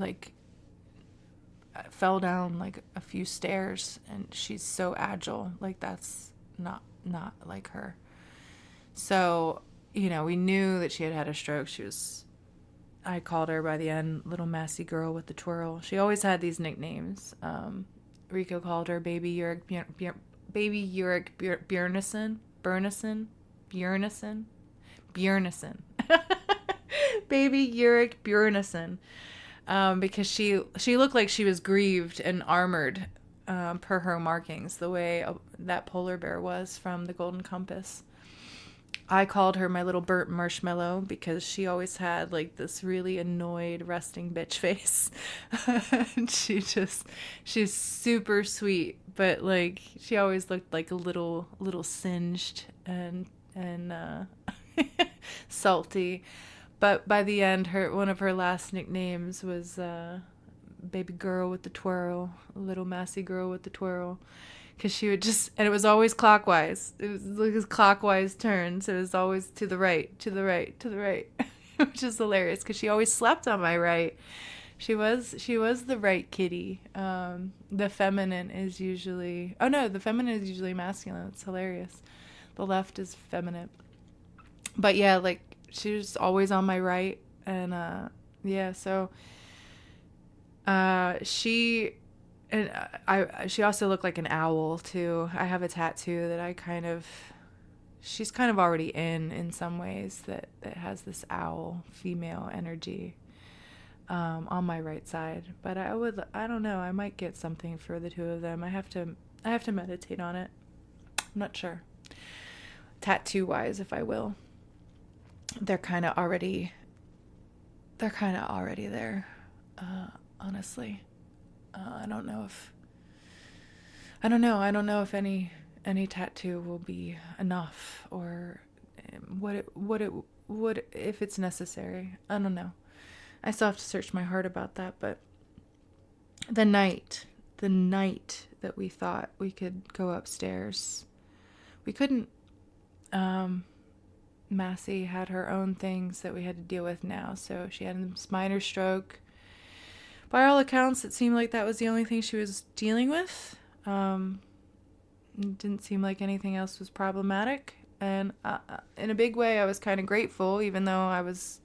Speaker 1: fell down like a few stairs, and she's so agile. Like, that's not like her. So, we knew that she had a stroke. I called her by the end, little Massy girl with the twirl. She always had these nicknames. Rico called her Baby Iorek, Byrnison. Baby Iorek Byrnison. Because she looked like she was grieved and armored, per her markings, the way that polar bear was from the Golden Compass. I called her my little burnt marshmallow, because she always had like this really annoyed resting bitch face. And she's super sweet, but like she always looked like a little singed and salty. But by the end, one of her last nicknames was Baby Girl with the Twirl, little Massy Girl with the Twirl. Because she would and it was always clockwise. It was like clockwise turns. It was always to the right, to the right, to the right, which is hilarious, because she always slept on my right. She was the right kitty. The feminine is usually, the feminine is usually masculine. It's hilarious. The left is feminine. But yeah, like, she was always on my right. And yeah, so she also looked like an owl too. I have a tattoo that she's kind of already in some ways, that has this owl female energy on my right side. But I don't know, I might get something for the two of them. I have to meditate on it. I'm not sure. Tattoo wise, if I will. They're kind of already there, honestly. I don't know if I don't know. I don't know if any tattoo will be enough, or what if it's necessary. I don't know. I still have to search my heart about that. But the night that we thought we could go upstairs, we couldn't. Massy had her own things that we had to deal with now. So she had this minor stroke. By all accounts, it seemed like that was the only thing she was dealing with. It didn't seem like anything else was problematic. And in a big way, I was kind of grateful, even though I was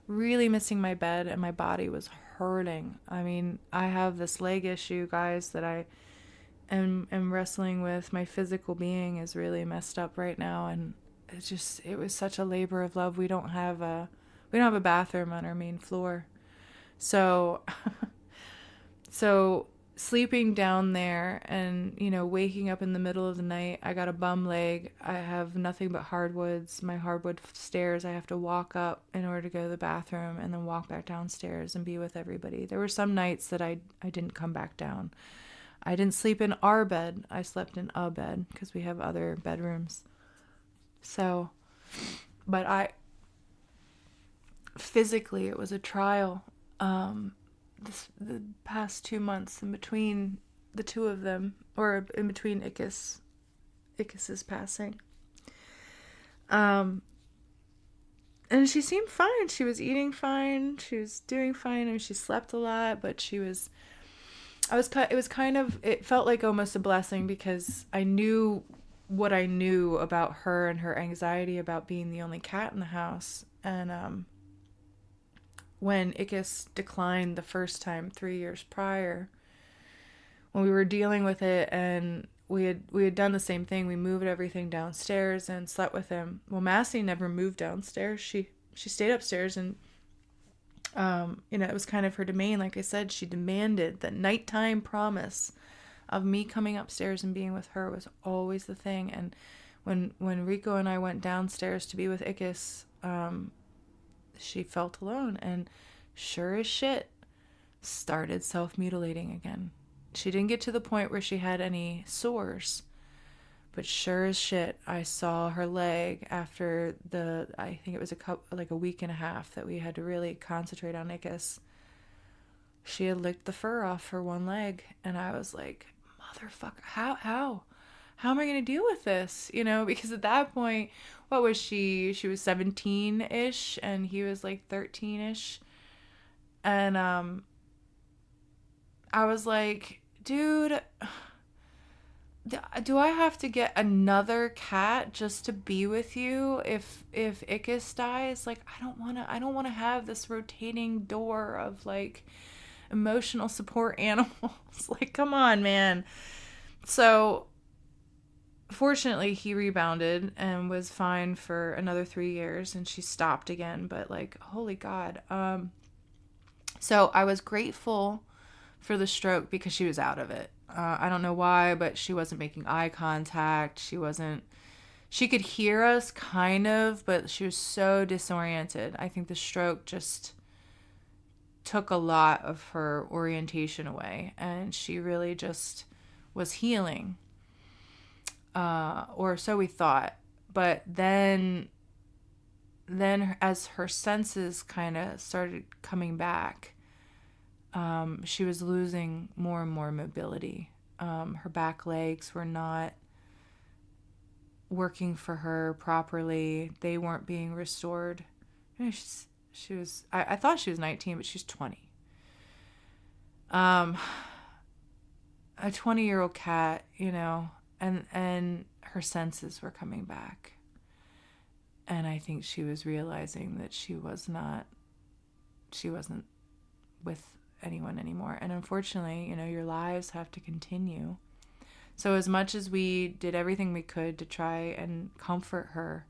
Speaker 1: really missing my bed and my body was hurting. I mean, I have this leg issue, guys, that I am wrestling with. My physical being is really messed up right now, and it was such a labor of love. We don't have a bathroom on our main floor. So sleeping down there and, waking up in the middle of the night, I got a bum leg. I have nothing but hardwoods. My hardwood stairs, I have to walk up in order to go to the bathroom and then walk back downstairs and be with everybody. There were some nights that I didn't come back down. I didn't sleep in our bed. I slept in a bed because we have other bedrooms. So, but physically, it was a trial. The past 2 months in between the two of them, or in between Ickis's passing. And she seemed fine. She was eating fine. She was doing fine. I mean, she slept a lot, but it felt like almost a blessing because I knew what I knew about her and her anxiety about being the only cat in the house. And, when Ickus declined the first time 3 years prior, when we were dealing with it, and we had done the same thing. We moved everything downstairs and slept with him. Well, Massy never moved downstairs. She stayed upstairs, and it was kind of her domain. Like I said, she demanded that nighttime promise of me coming upstairs and being with her was always the thing. And when Rico and I went downstairs to be with Ickus, she felt alone, and sure as shit started self-mutilating again. She didn't get to the point where she had any sores, but sure as shit I saw her leg after I think it was a week and a half that we had to really concentrate on Ickus. She had licked the fur off her one leg, and I was like, motherfucker, how am I going to deal with this? Because at that point, what was she? She was 17-ish, and he was like 13-ish. And I was like, dude, do I have to get another cat just to be with you if Ickus dies? Like, I don't want to have this rotating door of like emotional support animals. Like, come on, man. So fortunately, he rebounded and was fine for another 3 years, and she stopped again. But like, holy God. So I was grateful for the stroke because she was out of it. I don't know why, but she wasn't making eye contact. She could hear us kind of, but she was so disoriented. I think the stroke just took a lot of her orientation away, and she really just was healing. Or so we thought. But then as her senses kind of started coming back, she was losing more and more mobility. Her back legs were not working for her properly. They weren't being restored. She was, I thought she was 19, but she's 20. A 20-year-old cat, and her senses were coming back. And I think she was realizing that she wasn't with anyone anymore. And unfortunately, your lives have to continue. So as much as we did everything we could to try and comfort her,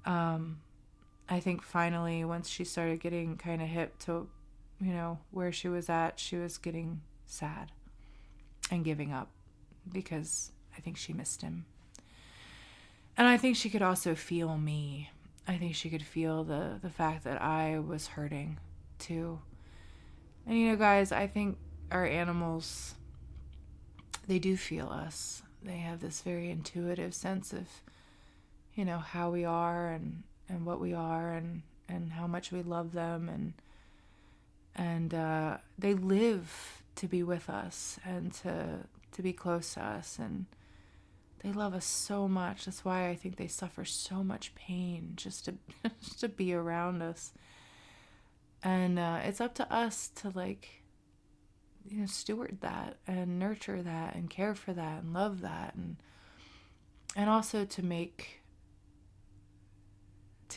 Speaker 1: I think finally, once she started getting kind of hip to, where she was at, she was getting sad and giving up because I think she missed him. And I think she could also feel me. I think she could feel the fact that I was hurting too. And guys, I think our animals, they do feel us. They have this very intuitive sense of, how we are and what we are and how much we love them, and they live to be with us and to be close to us, and they love us so much. That's why I think they suffer so much pain just to just to be around us. And it's up to us to steward that and nurture that and care for that and love that, and also to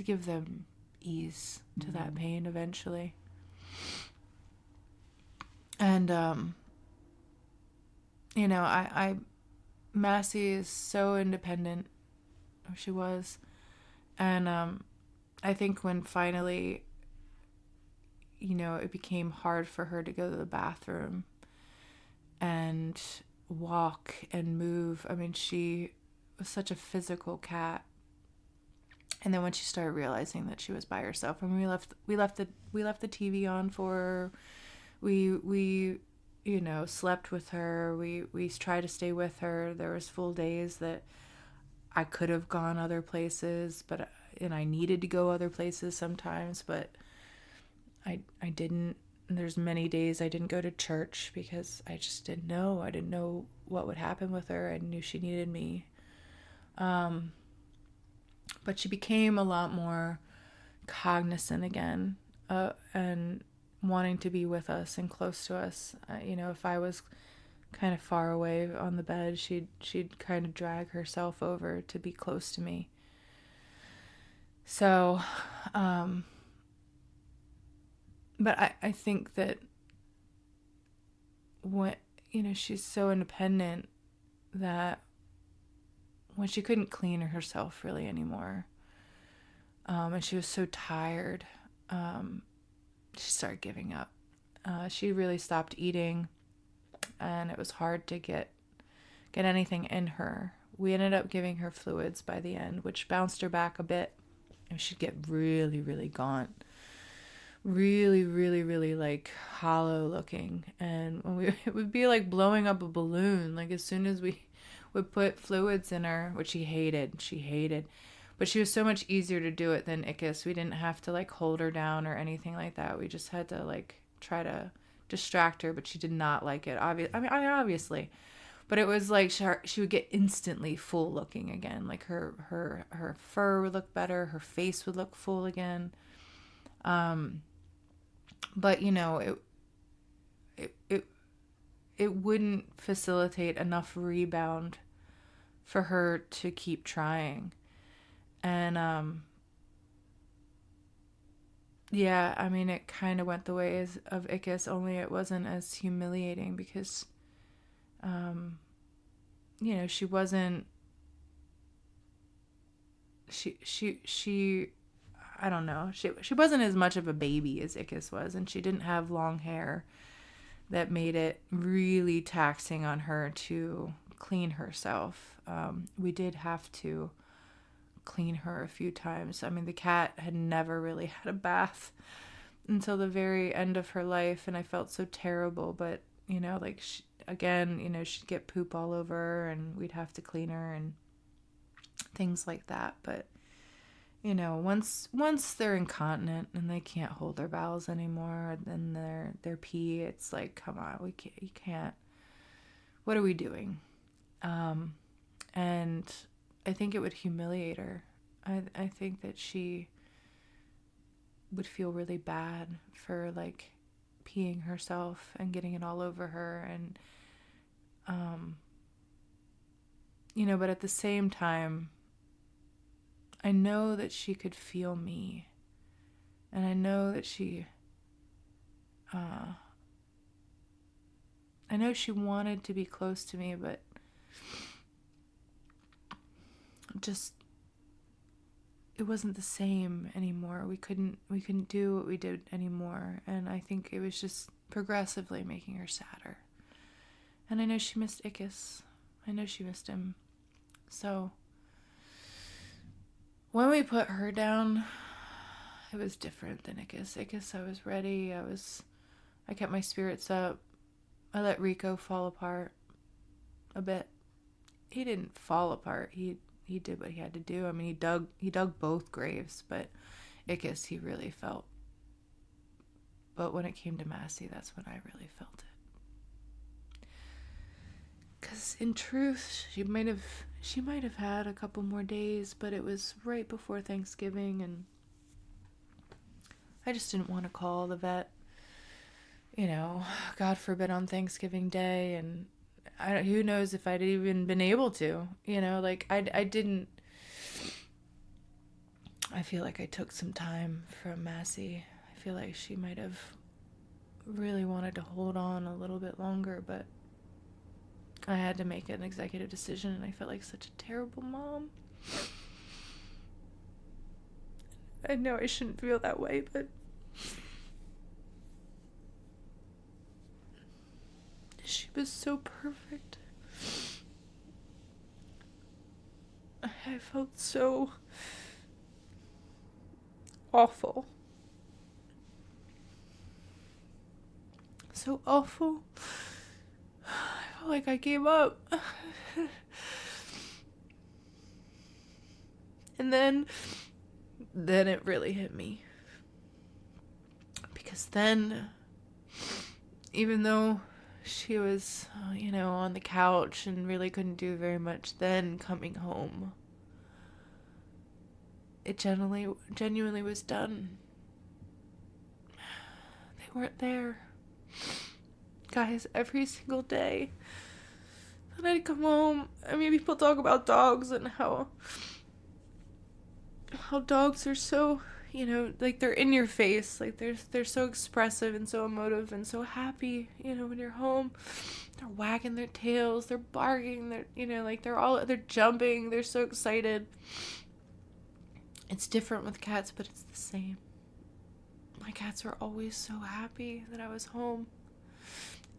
Speaker 1: give them ease to that pain eventually. And Massy is so independent, or she was, and I think when finally, it became hard for her to go to the bathroom and walk and move. I mean, she was such a physical cat. And then when she started realizing that she was by herself, and we left the TV on for her. We slept with her. We tried to stay with her. There was full days that I could have gone other places, and I needed to go other places sometimes, but I didn't. And there's many days I didn't go to church because I just didn't know. I didn't know what would happen with her. I knew she needed me. But she became a lot more cognizant again, and wanting to be with us and close to us. If I was kind of far away on the bed, she'd kind of drag herself over to be close to me. So, but I think that when, she's so independent that when she couldn't clean herself really anymore, and she was so tired, she started giving up. She really stopped eating, and it was hard to get anything in her. We ended up giving her fluids by the end, which bounced her back a bit, and she'd get really, really gaunt, really, really, really like hollow looking. And when it would be like blowing up a balloon. Like as soon as we would put fluids in her, which she hated. But she was so much easier to do it than Ickus. We didn't have to like hold her down or anything like that. We just had to like try to distract her, but she did not like it. Obviously. But it was like she would get instantly full looking again. Like her fur would look better. Her face would look full again. But it wouldn't facilitate enough rebound for her to keep trying. And it kind of went the way of Ickus, only it wasn't as humiliating because she wasn't, she I don't know, she wasn't as much of a baby as Ickus was, and she didn't have long hair that made it really taxing on her to clean herself. We did have to clean her a few times. I mean, the cat had never really had a bath until the very end of her life, and I felt so terrible. But she'd get poop all over her, and we'd have to clean her and things like that. But once they're incontinent and they can't hold their bowels anymore, then their pee, it's like, come on, you can't. What are we doing? And I think it would humiliate her. I think that she would feel really bad for like peeing herself and getting it all over her, and but at the same time, I know that she could feel me, and I know that I know she wanted to be close to me, but just it wasn't the same anymore. We couldn't do what we did anymore, and I think it was just progressively making her sadder. And I know she missed Ickus. I know she missed him. So when we put her down, it was different than Ickus. Ickus, I was ready. I kept my spirits up. I let Rico fall apart a bit. He didn't fall apart. He did what he had to do. I mean, he dug both graves, but Ickus he really felt. But when it came to Massy, that's when I really felt it. Cause in truth, she might have had a couple more days, but it was right before Thanksgiving, and I just didn't want to call the vet. You know, God forbid on Thanksgiving Day, and who knows if I'd even been able to. You know, like I didn't. I feel like I took some time from Massy. I feel like she might have really wanted to hold on a little bit longer, but I had to make an executive decision, and I felt like such a terrible mom. I know I shouldn't feel that way, but she was so perfect. I felt so awful. So awful. I felt like I gave up. And then it really hit me. Because then, even though she was, on the couch and really couldn't do very much, then coming home, it genuinely was done. They weren't there. Guys, every single day. Then I'd come home. I mean, people talk about dogs and how dogs are so, like they're in your face. Like they're so expressive and so emotive and so happy, when you're home. They're wagging their tails, they're barking, they're jumping, they're so excited. It's different with cats, but it's the same. My cats were always so happy that I was home.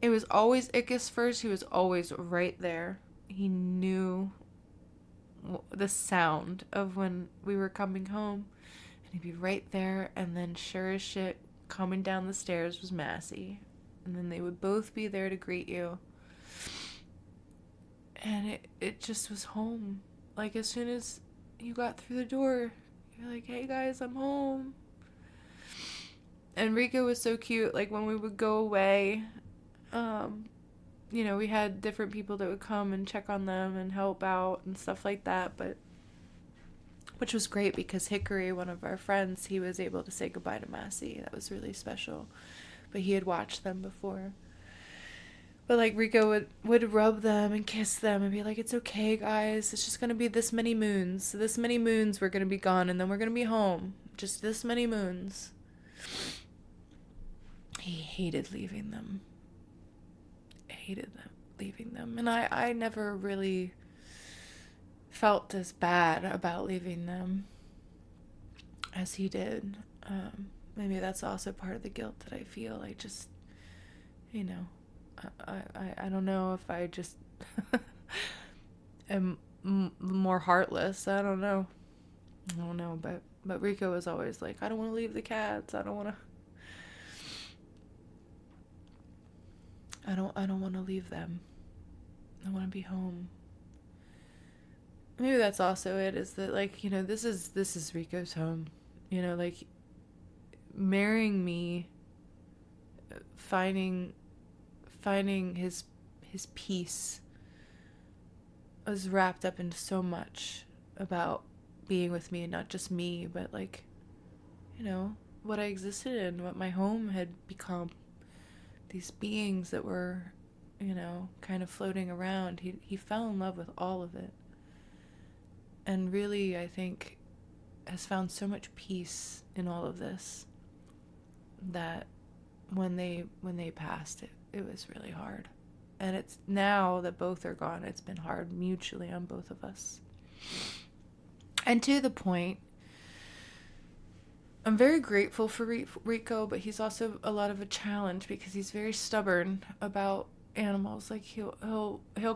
Speaker 1: It was always Ickus first. He was always right there. He knew the sound of when we were coming home. And he'd be right there. And then sure as shit, coming down the stairs was Massy. And then they would both be there to greet you. And it just was home. Like as soon as you got through the door, you're like, hey guys, I'm home. And Rico was so cute. Like when we would go away, we had different people that would come and check on them and help out and stuff like that. But which was great because Hickory, one of our friends, he was able to say goodbye to Massy. That was really special. But he had watched them before. But like Rico would rub them and kiss them and be like, it's okay, guys. It's just going to be this many moons. This many moons we're going to be gone and then we're going to be home. Just this many moons. He hated leaving them. Leaving them. And I never really felt as bad about leaving them as he did. Maybe that's also part of the guilt that I feel. I just, I don't know if I just am more heartless. I don't know. But Rico was always like, I don't want to leave the cats. I don't want to leave them. I want to be home. Maybe that's also it, is that like, this is Rico's home. Like marrying me, finding his peace was wrapped up into so much about being with me, and not just me, but like, what I existed in, what my home had become. These beings that were, kind of floating around. He fell in love with all of it. And really, I think, has found so much peace in all of this that when they passed, it was really hard. And it's now that both are gone, it's been hard mutually on both of us. And to the point, I'm very grateful for Rico, but he's also a lot of a challenge because he's very stubborn about animals. Like he'll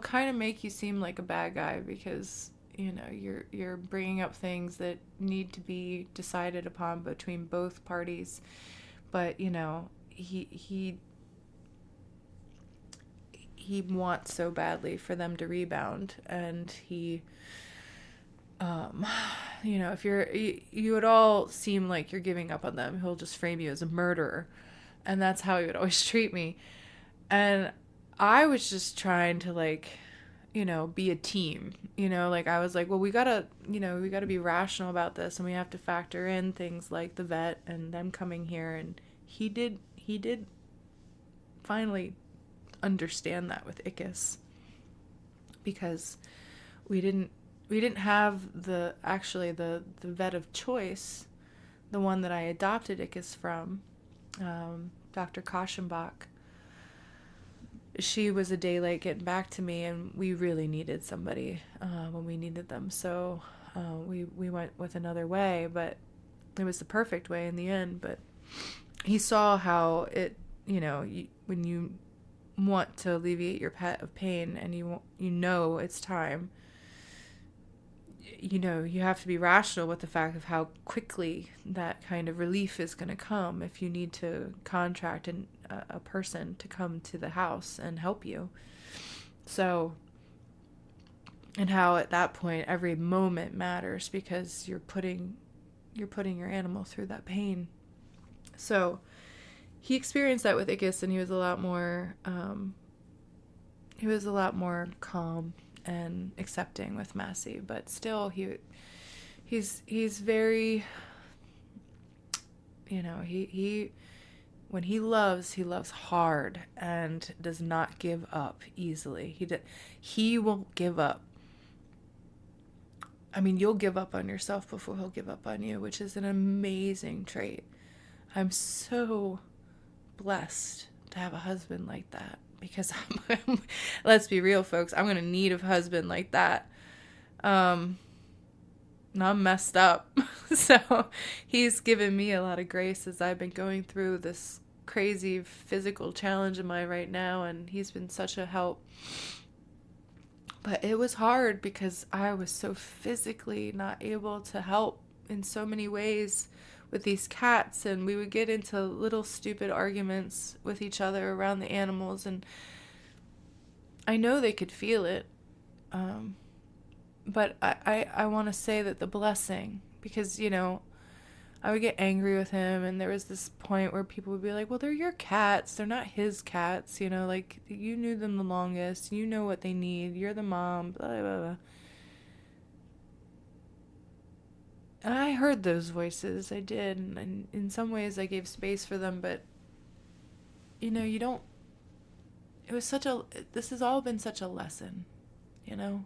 Speaker 1: kind of make you seem like a bad guy because you're bringing up things that need to be decided upon between both parties. But he he wants so badly for them to rebound, and he, if you would all seem like you're giving up on them, he'll just frame you as a murderer, and that's how he would always treat me. And I was just trying to be a team, I was like, well, we gotta be rational about this, and we have to factor in things like the vet and them coming here. And he did finally understand that with Ickus, because we didn't have the vet of choice, the one that I adopted Ickus from, Dr. Koschenbach. She was a day late getting back to me, and we really needed somebody when we needed them. So we went with another way, but it was the perfect way in the end. But he saw how it, when you want to alleviate your pet of pain and you it's time, you have to be rational with the fact of how quickly that kind of relief is going to come if you need to contract a person to come to the house and help you. So, and how at that point every moment matters, because you're putting your animal through that pain. So he experienced that with Ickus, and he was a lot more calm and accepting with Massy, but still he's very, he when he loves hard and does not give up easily. He won't give up. I mean, you'll give up on yourself before he'll give up on you, which is an amazing trait. I'm so blessed to have a husband like that, because let's be real, folks, I'm gonna need a husband like that. I'm messed up. So he's given me a lot of grace as I've been going through this crazy physical challenge of mine right now, and he's been such a help. But it was hard because I was so physically not able to help in so many ways with these cats, and we would get into little stupid arguments with each other around the animals, and I know they could feel it. But I want to say that the blessing, because, I would get angry with him, and there was this point where people would be like, well, they're your cats, they're not his cats, you knew them the longest, you know what they need, you're the mom, blah, blah, blah. And I heard those voices, I did, and in some ways I gave space for them, but, this has all been such a lesson, a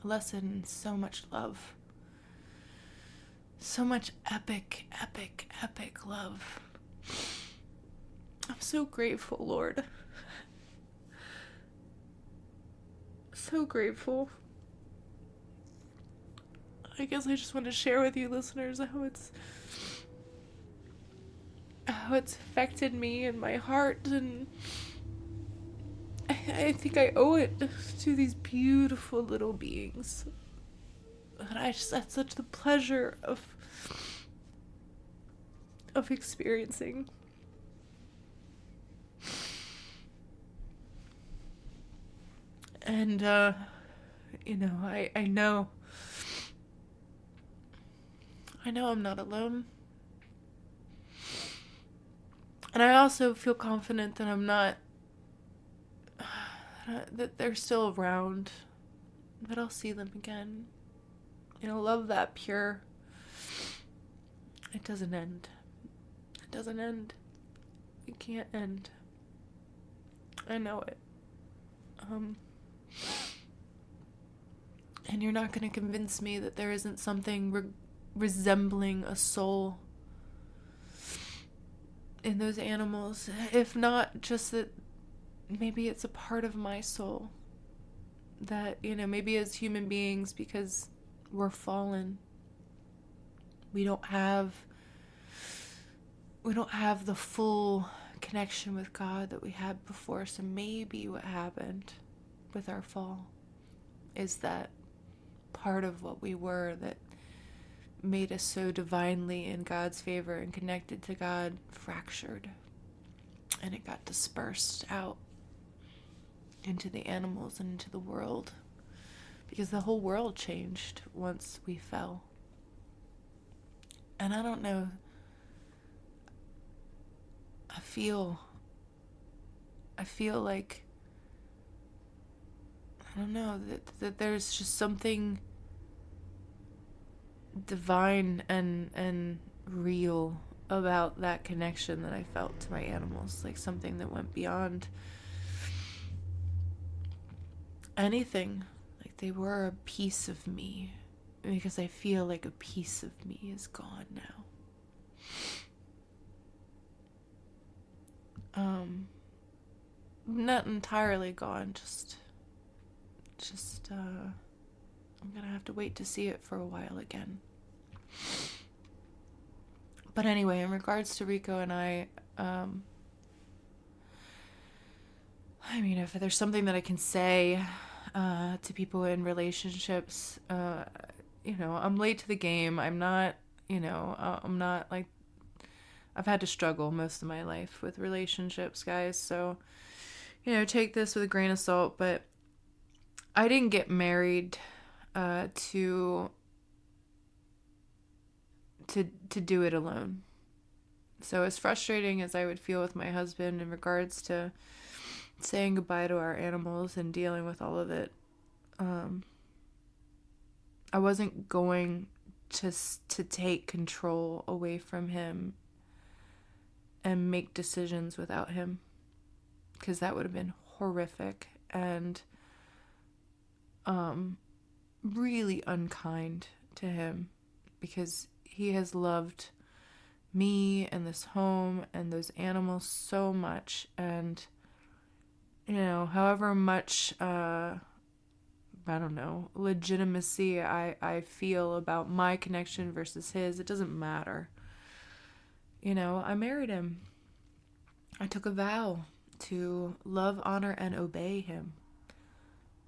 Speaker 1: lesson in so much love. So much epic, epic, epic love. I'm so grateful, Lord. So grateful. I guess I just want to share with you, listeners, how it's affected me and my heart, and I think I owe it to these beautiful little beings that I just had such the pleasure of experiencing. And I know I'm not alone. And I also feel confident that I'm not, that they're still around, that I'll see them again. Love that pure. It doesn't end. It doesn't end. It can't end. I know it. And you're not going to convince me that there isn't something resembling a soul in those animals. If not just that maybe it's a part of my soul. That, maybe as human beings, because we're fallen, we don't have the full connection with God that we had before. So maybe what happened with our fall is that part of what we were that made us so divinely in God's favor and connected to God fractured, and it got dispersed out into the animals and into the world. Because the whole world changed once we fell. And I don't know, I feel like, I don't know, that there's just something divine and real about that connection that I felt to my animals, like something that went beyond anything. Like they were a piece of me, because I feel like a piece of me is gone now. Not entirely gone, just I'm gonna have to wait to see it for a while again. But anyway, in regards to Rico and I mean, if there's something that I can say to people in relationships, I'm late to the game. I'm not like, I've had to struggle most of my life with relationships, guys. So, take this with a grain of salt. But I didn't get married to do it alone. So as frustrating as I would feel with my husband in regards to saying goodbye to our animals and dealing with all of it, I wasn't going to take control away from him and make decisions without him, because that would have been horrific and really unkind to him, because he has loved me and this home and those animals so much. And however much legitimacy I feel about my connection versus his, it doesn't matter. I married him. I took a vow to love, honor, and obey him.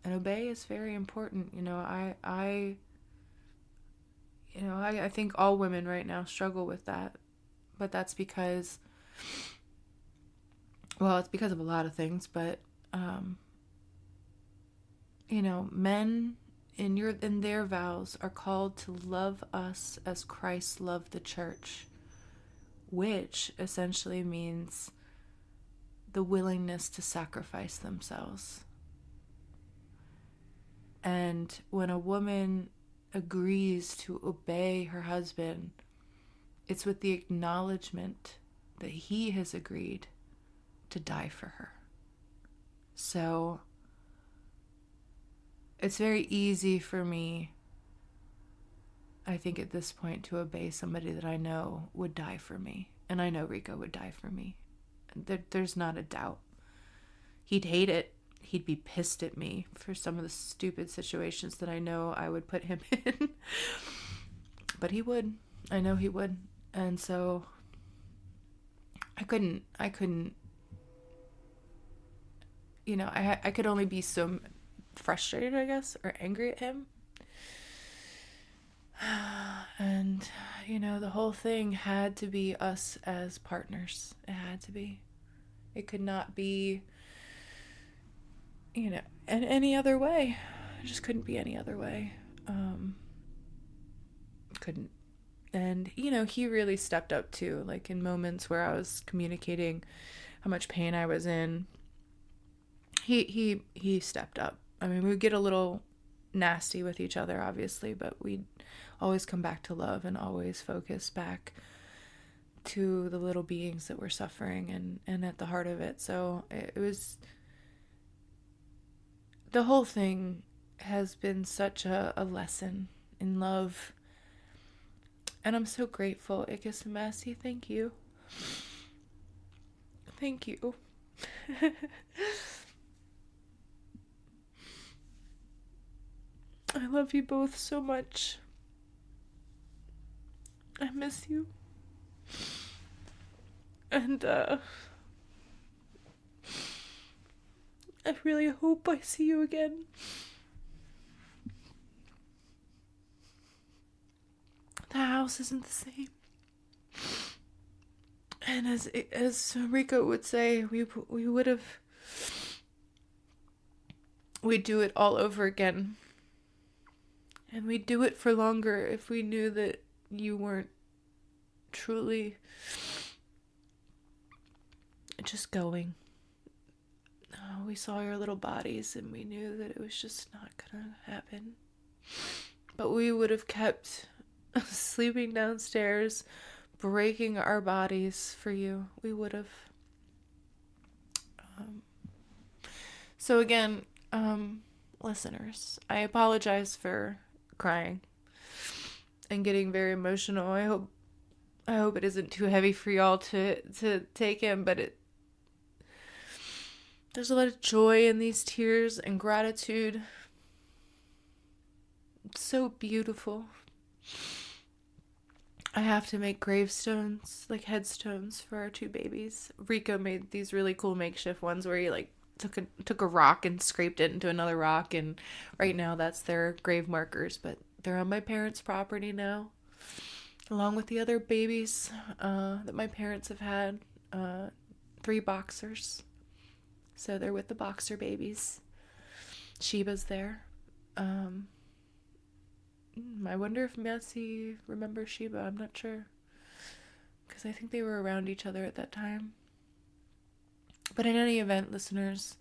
Speaker 1: And obey is very important. I think all women right now struggle with that. But that's because, it's because of a lot of things. But, men in their vows are called to love us as Christ loved the church, which essentially means the willingness to sacrifice themselves. And when a woman agrees to obey her husband, it's with the acknowledgement that he has agreed to die for her. So it's very easy for me, I think at this point, to obey somebody that I know would die for me. And I know Rico would die for me. There's not a doubt. He'd hate it. He'd be pissed at me for some of the stupid situations that I know I would put him in. But he would. I know he would. And so I couldn't, I could only be so frustrated, I guess, or angry at him. And, the whole thing had to be us as partners. It had to be. It could not be, any other way. It just couldn't be any other way. Couldn't. And, he really stepped up too, like in moments where I was communicating how much pain I was in. He stepped up. I mean, we would get a little nasty with each other, obviously, but we'd always come back to love and always focus back to the little beings that were suffering and at the heart of it. So it was, the whole thing has been such a lesson in love. And I'm so grateful. Ickus and Massy, thank you. Thank you. I love you both so much. I miss you. And, I really hope I see you again. The house isn't the same. And as Rico would say, we would have we'd do it all over again. And we'd do it for longer if we knew that you weren't truly just going. We saw your little bodies and we knew that it was just not gonna happen. But we would have kept sleeping downstairs, breaking our bodies for you. We would have. So again, listeners, I apologize for crying and getting very emotional. I hope it isn't too heavy for y'all to take in, but there's a lot of joy in these tears and gratitude. It's so beautiful. I have to make gravestones, like headstones for our 2 babies. Rico made these really cool makeshift ones where he like took a rock and scraped it into another rock, and right now that's their grave markers, but they're on my parents' property now, along with the other babies that my parents have had, 3 boxers. So they're with the boxer babies. Sheba's there. I wonder if Massy remembers Sheba. I'm not sure, because I think they were around each other at that time. But in any event, listeners,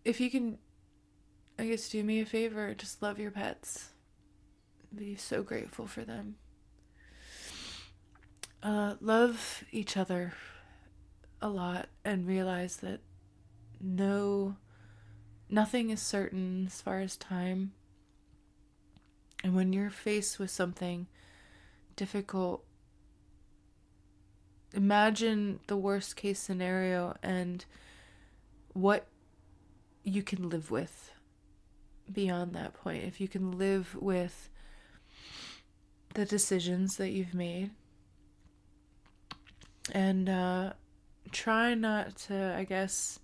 Speaker 1: if you can, I guess, do me a favor, just love your pets. Be so grateful for them. Love each other a lot and realize that nothing is certain as far as time. And when you're faced with something difficult, imagine the worst case scenario and what you can live with beyond that point. If you can live with the decisions that you've made, and try not to, I guess,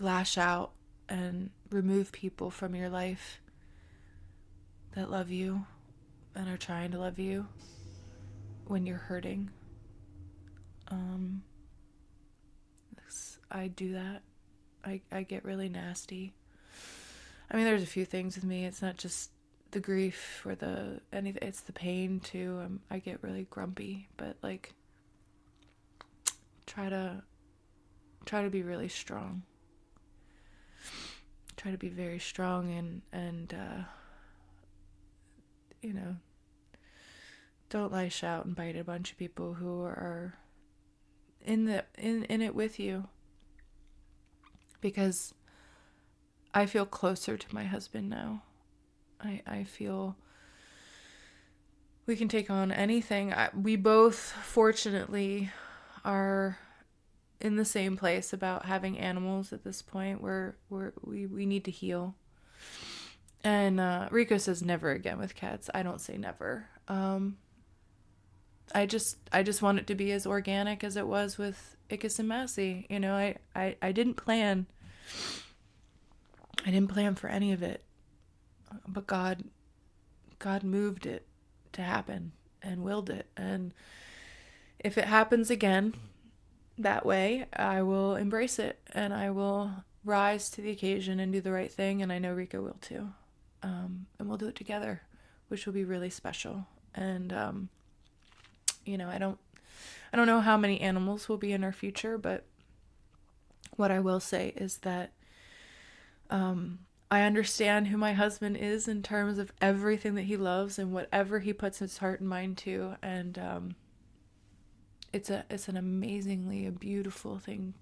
Speaker 1: lash out and remove people from your life that love you and are trying to love you when you're hurting. I do that. I get really nasty. I mean, there's a few things with me. It's not just the grief or anything. It's the pain too. I get really grumpy, but like, try to be really strong. Try to be very strong and you know, don't lash out and bite a bunch of people who are in it with you, because I feel closer to my husband now. I feel we can take on anything. We both, fortunately, are in the same place about having animals at this point where we need to heal. And Rico says never again with cats. I don't say never. I just want it to be as organic as it was with Ickus and Massy. You know, I didn't plan. I didn't plan for any of it. But God moved it to happen and willed it. And if it happens again that way, I will embrace it and I will rise to the occasion and do the right thing. And I know Rico will too. And we'll do it together, which will be really special. And, you know, I don't know how many animals will be in our future, but what I will say is that, I understand who my husband is in terms of everything that he loves and whatever he puts his heart and mind to. And, it's an amazingly beautiful thing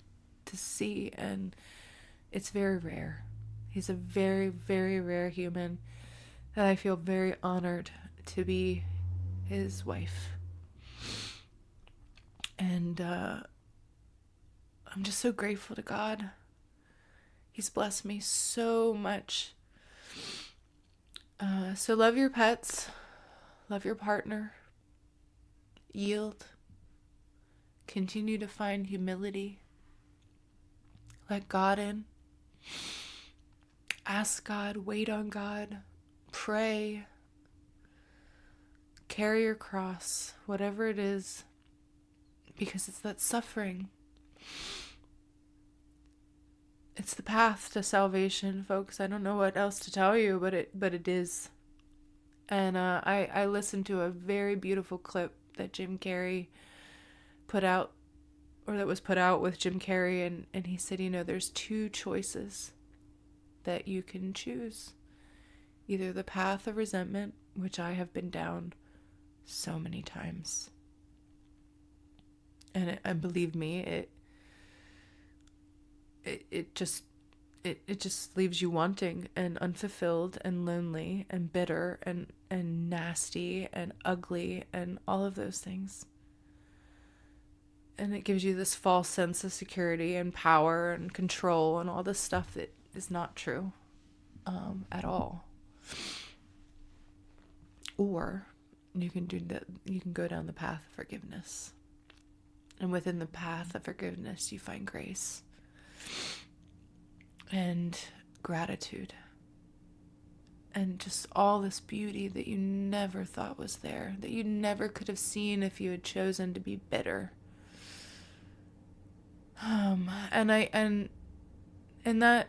Speaker 1: to see. And it's very rare. He's a very, very rare human that I feel very honored to be his wife. And, I'm just so grateful to God. He's blessed me so much. So love your pets. Love your partner. Yield. Continue to find humility. Let God in. Ask God. Wait on God. Pray. carry your cross, whatever it is, because it's that suffering. It's the path to salvation, folks. I don't know what else to tell you, but it is. And I listened to a very beautiful clip that Jim Carrey put out, or that was put out with Jim Carrey, and he said, there's two choices that you can choose. Either the path of resentment, which I have been down so many times. And believe me, it just leaves you wanting and unfulfilled and lonely and bitter and nasty and ugly and all of those things. And it gives you this false sense of security and power and control and all this stuff that is not true at all. Or you can go down the path of forgiveness. And within the path of forgiveness, you find grace and gratitude and just all this beauty that you never thought was there, that you never could have seen if you had chosen to be bitter. And that,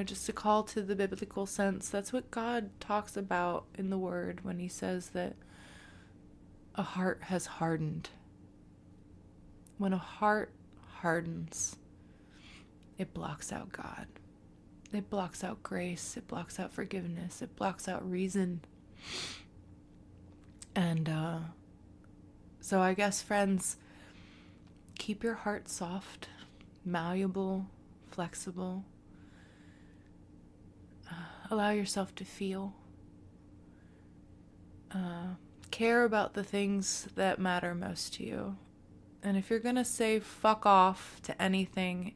Speaker 1: just a call to the biblical sense, that's what God talks about in the Word when he says that a heart has hardened. When a heart hardens, it blocks out God. It blocks out grace. It blocks out forgiveness. It blocks out reason. And so I guess, friends, keep your heart soft, malleable, flexible. Allow yourself to feel. Care about the things that matter most to you. And if you're going to say fuck off to anything,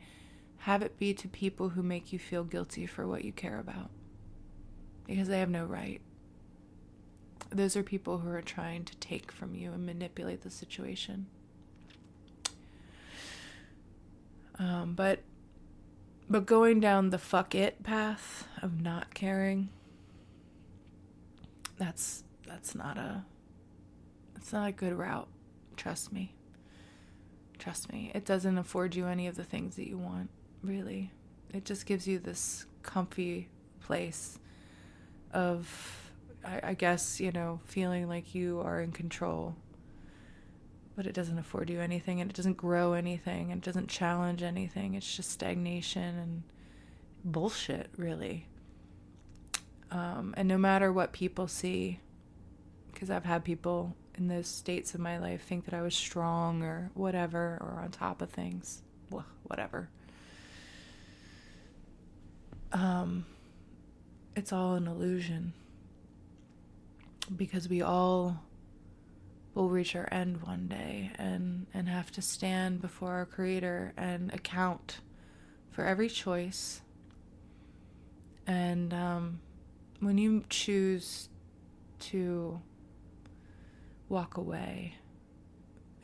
Speaker 1: have it be to people who make you feel guilty for what you care about. Because they have no right. Those are people who are trying to take from you and manipulate the situation. But going down the fuck it path of not caring, that's not a good route. Trust me. It doesn't afford you any of the things that you want, really. It just gives you this comfy place of, I guess, feeling like you are in control. But it doesn't afford you anything, and it doesn't grow anything, and it doesn't challenge anything. It's just stagnation and bullshit, really. And no matter what people see, because I've had people in those states of my life think that I was strong or whatever, or on top of things, whatever. It's all an illusion, because we all will reach our end one day and have to stand before our Creator and account for every choice. And when you choose to walk away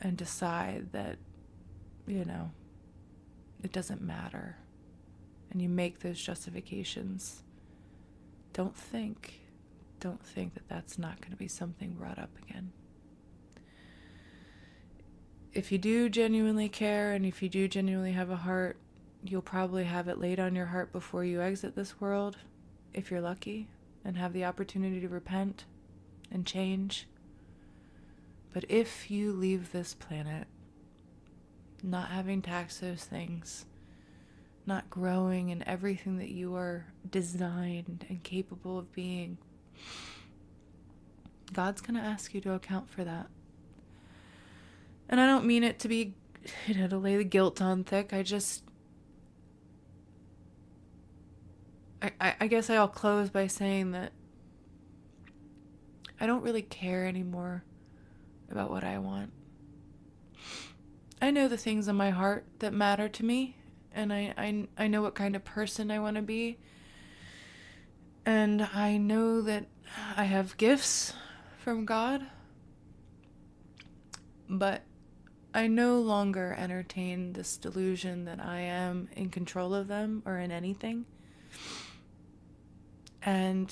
Speaker 1: and decide that, it doesn't matter, and you make those justifications, don't think that that's not going to be something brought up again. If you do genuinely care, and if you do genuinely have a heart, you'll probably have it laid on your heart before you exit this world, if you're lucky, and have the opportunity to repent and change. But if you leave this planet not having taxed those things, not growing in everything that you are designed and capable of being, God's going to ask you to account for that. And I don't mean it to be, to lay the guilt on thick. I guess I'll close by saying that I don't really care anymore about what I want. I know the things in my heart that matter to me, and I know what kind of person I want to be. And I know that I have gifts from God, but I no longer entertain this delusion that I am in control of them or in anything. And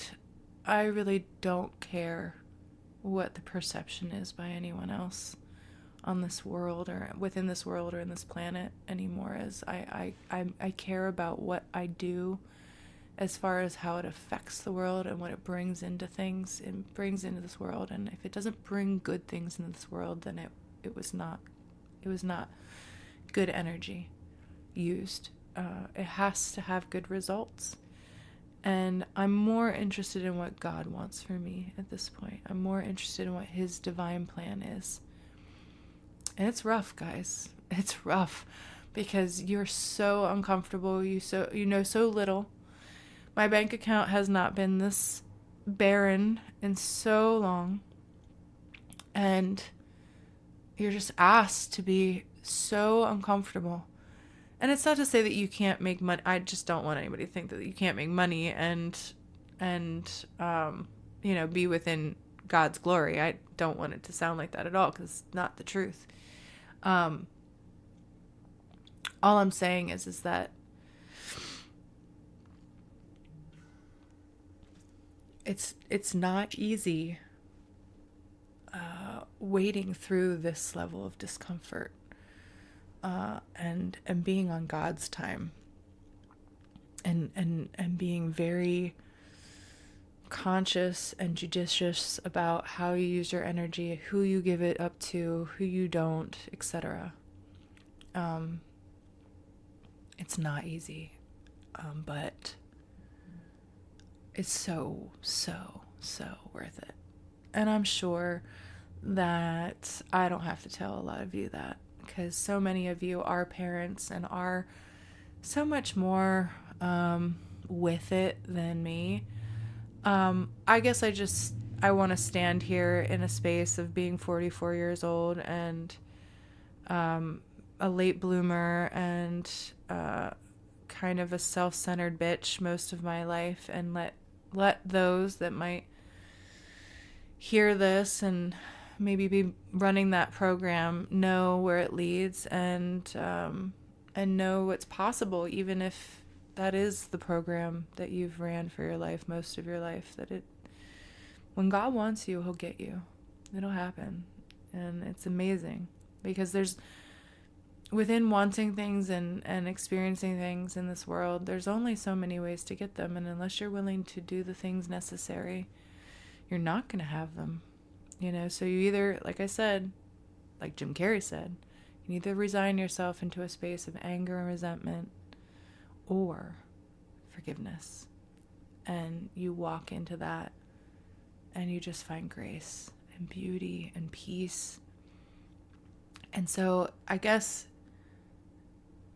Speaker 1: I really don't care what the perception is by anyone else on this world or within this world or in this planet anymore. As I care about what I do as far as how it affects the world and what it brings into things and brings into this world. And if it doesn't bring good things into this world, then it was not good energy used. It has to have good results. And I'm more interested in what God wants for me at this point. I'm more interested in what his divine plan is. And it's rough, guys. It's rough because you're so uncomfortable. You know so little. My bank account has not been this barren in so long. And you're just asked to be so uncomfortable. And it's not to say that you can't make money. I just don't want anybody to think that you can't make money and be within God's glory. I don't want it to sound like that at all, because it's not the truth. All I'm saying is that it's not easy wading through this level of discomfort and being on God's time and being very conscious and judicious about how you use your energy, who you give it up to, who you don't, etc. It's not easy, but it's so worth it. And I'm sure that I don't have to tell a lot of you that, because so many of you are parents and are so much more with it than me. I guess I want to stand here in a space of being 44 years old and a late bloomer and kind of a self-centered bitch most of my life, and let those that might hear this and maybe be running that program know where it leads and know what's possible, even if that is the program that you've ran for your life, most of your life, when God wants you, he'll get you. It'll happen. And it's amazing, because within wanting things and experiencing things in this world, there's only so many ways to get them. And unless you're willing to do the things necessary, you're not going to have them. So you either, like I said, like Jim Carrey said, you can either resign yourself into a space of anger and resentment or forgiveness. And you walk into that and you just find grace and beauty and peace. And so I guess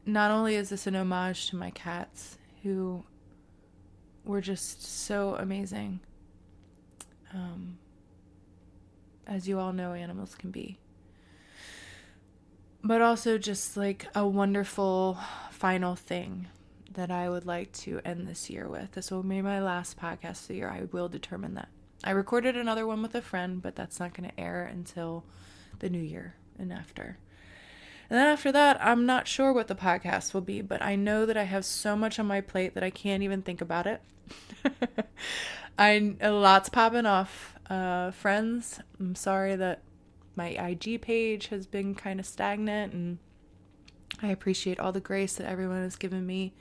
Speaker 1: not only is this an homage to my cats, who were just so amazing, as you all know animals can be, but also just like a wonderful final thing that I would like to end this year with. This will be my last podcast of the year. I will determine that. I recorded another one with a friend, but that's not going to air until the new year and after. And then after that, I'm not sure what the podcast will be, but I know that I have so much on my plate that I can't even think about it. A lot's popping off. Friends, I'm sorry that my IG page has been kind of stagnant, and I appreciate all the grace that everyone has given me,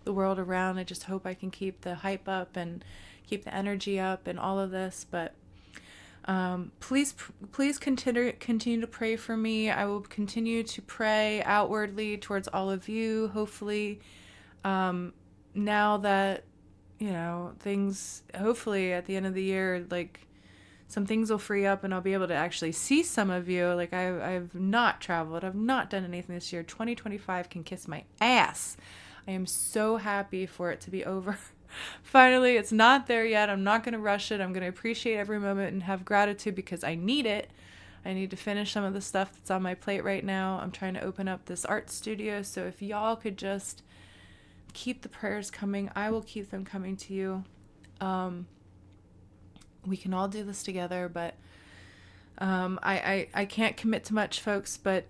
Speaker 1: the world around. I just hope I can keep the hype up and keep the energy up and all of this, but please continue to pray for me. I will continue to pray outwardly towards all of you. Hopefully, now that, things, hopefully at the end of the year, like some things will free up and I'll be able to actually see some of you. Like I've not traveled. I've not done anything this year. 2025 can kiss my ass. I am so happy for it to be over. Finally, it's not there yet. I'm not going to rush it. I'm going to appreciate every moment and have gratitude, because I need it. I need to finish some of the stuff that's on my plate right now. I'm trying to open up this art studio. So if y'all could just keep the prayers coming, I will keep them coming to you. We can all do this together, but I can't commit to much, folks, but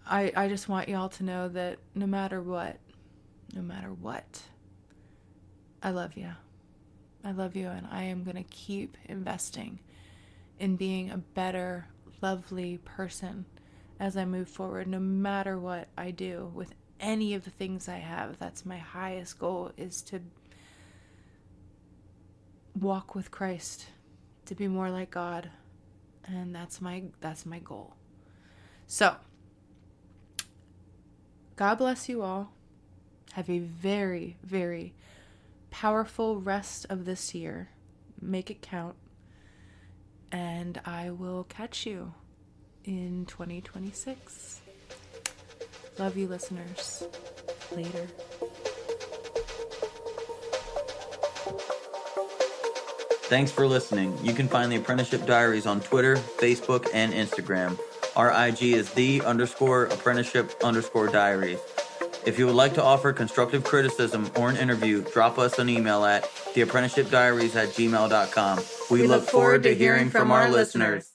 Speaker 1: I just want y'all to know that no matter what, I love you. I love you, and I am going to keep investing in being a better, lovely person as I move forward, no matter what I do with any of the things I have. That's my highest goal, is to walk with Christ, to be more like God. And that's my goal. So, God bless you all. Have a very, very powerful rest of this year. Make it count. And I will catch you in 2026. Love you, listeners. Later.
Speaker 2: Thanks for listening. You can find the Apprenticeship Diaries on Twitter, Facebook, and Instagram. Our IG is _apprenticeship_diary. If you would like to offer constructive criticism or an interview, drop us an email at theapprenticeshipdiaries@gmail.com. We look forward to hearing from our listeners.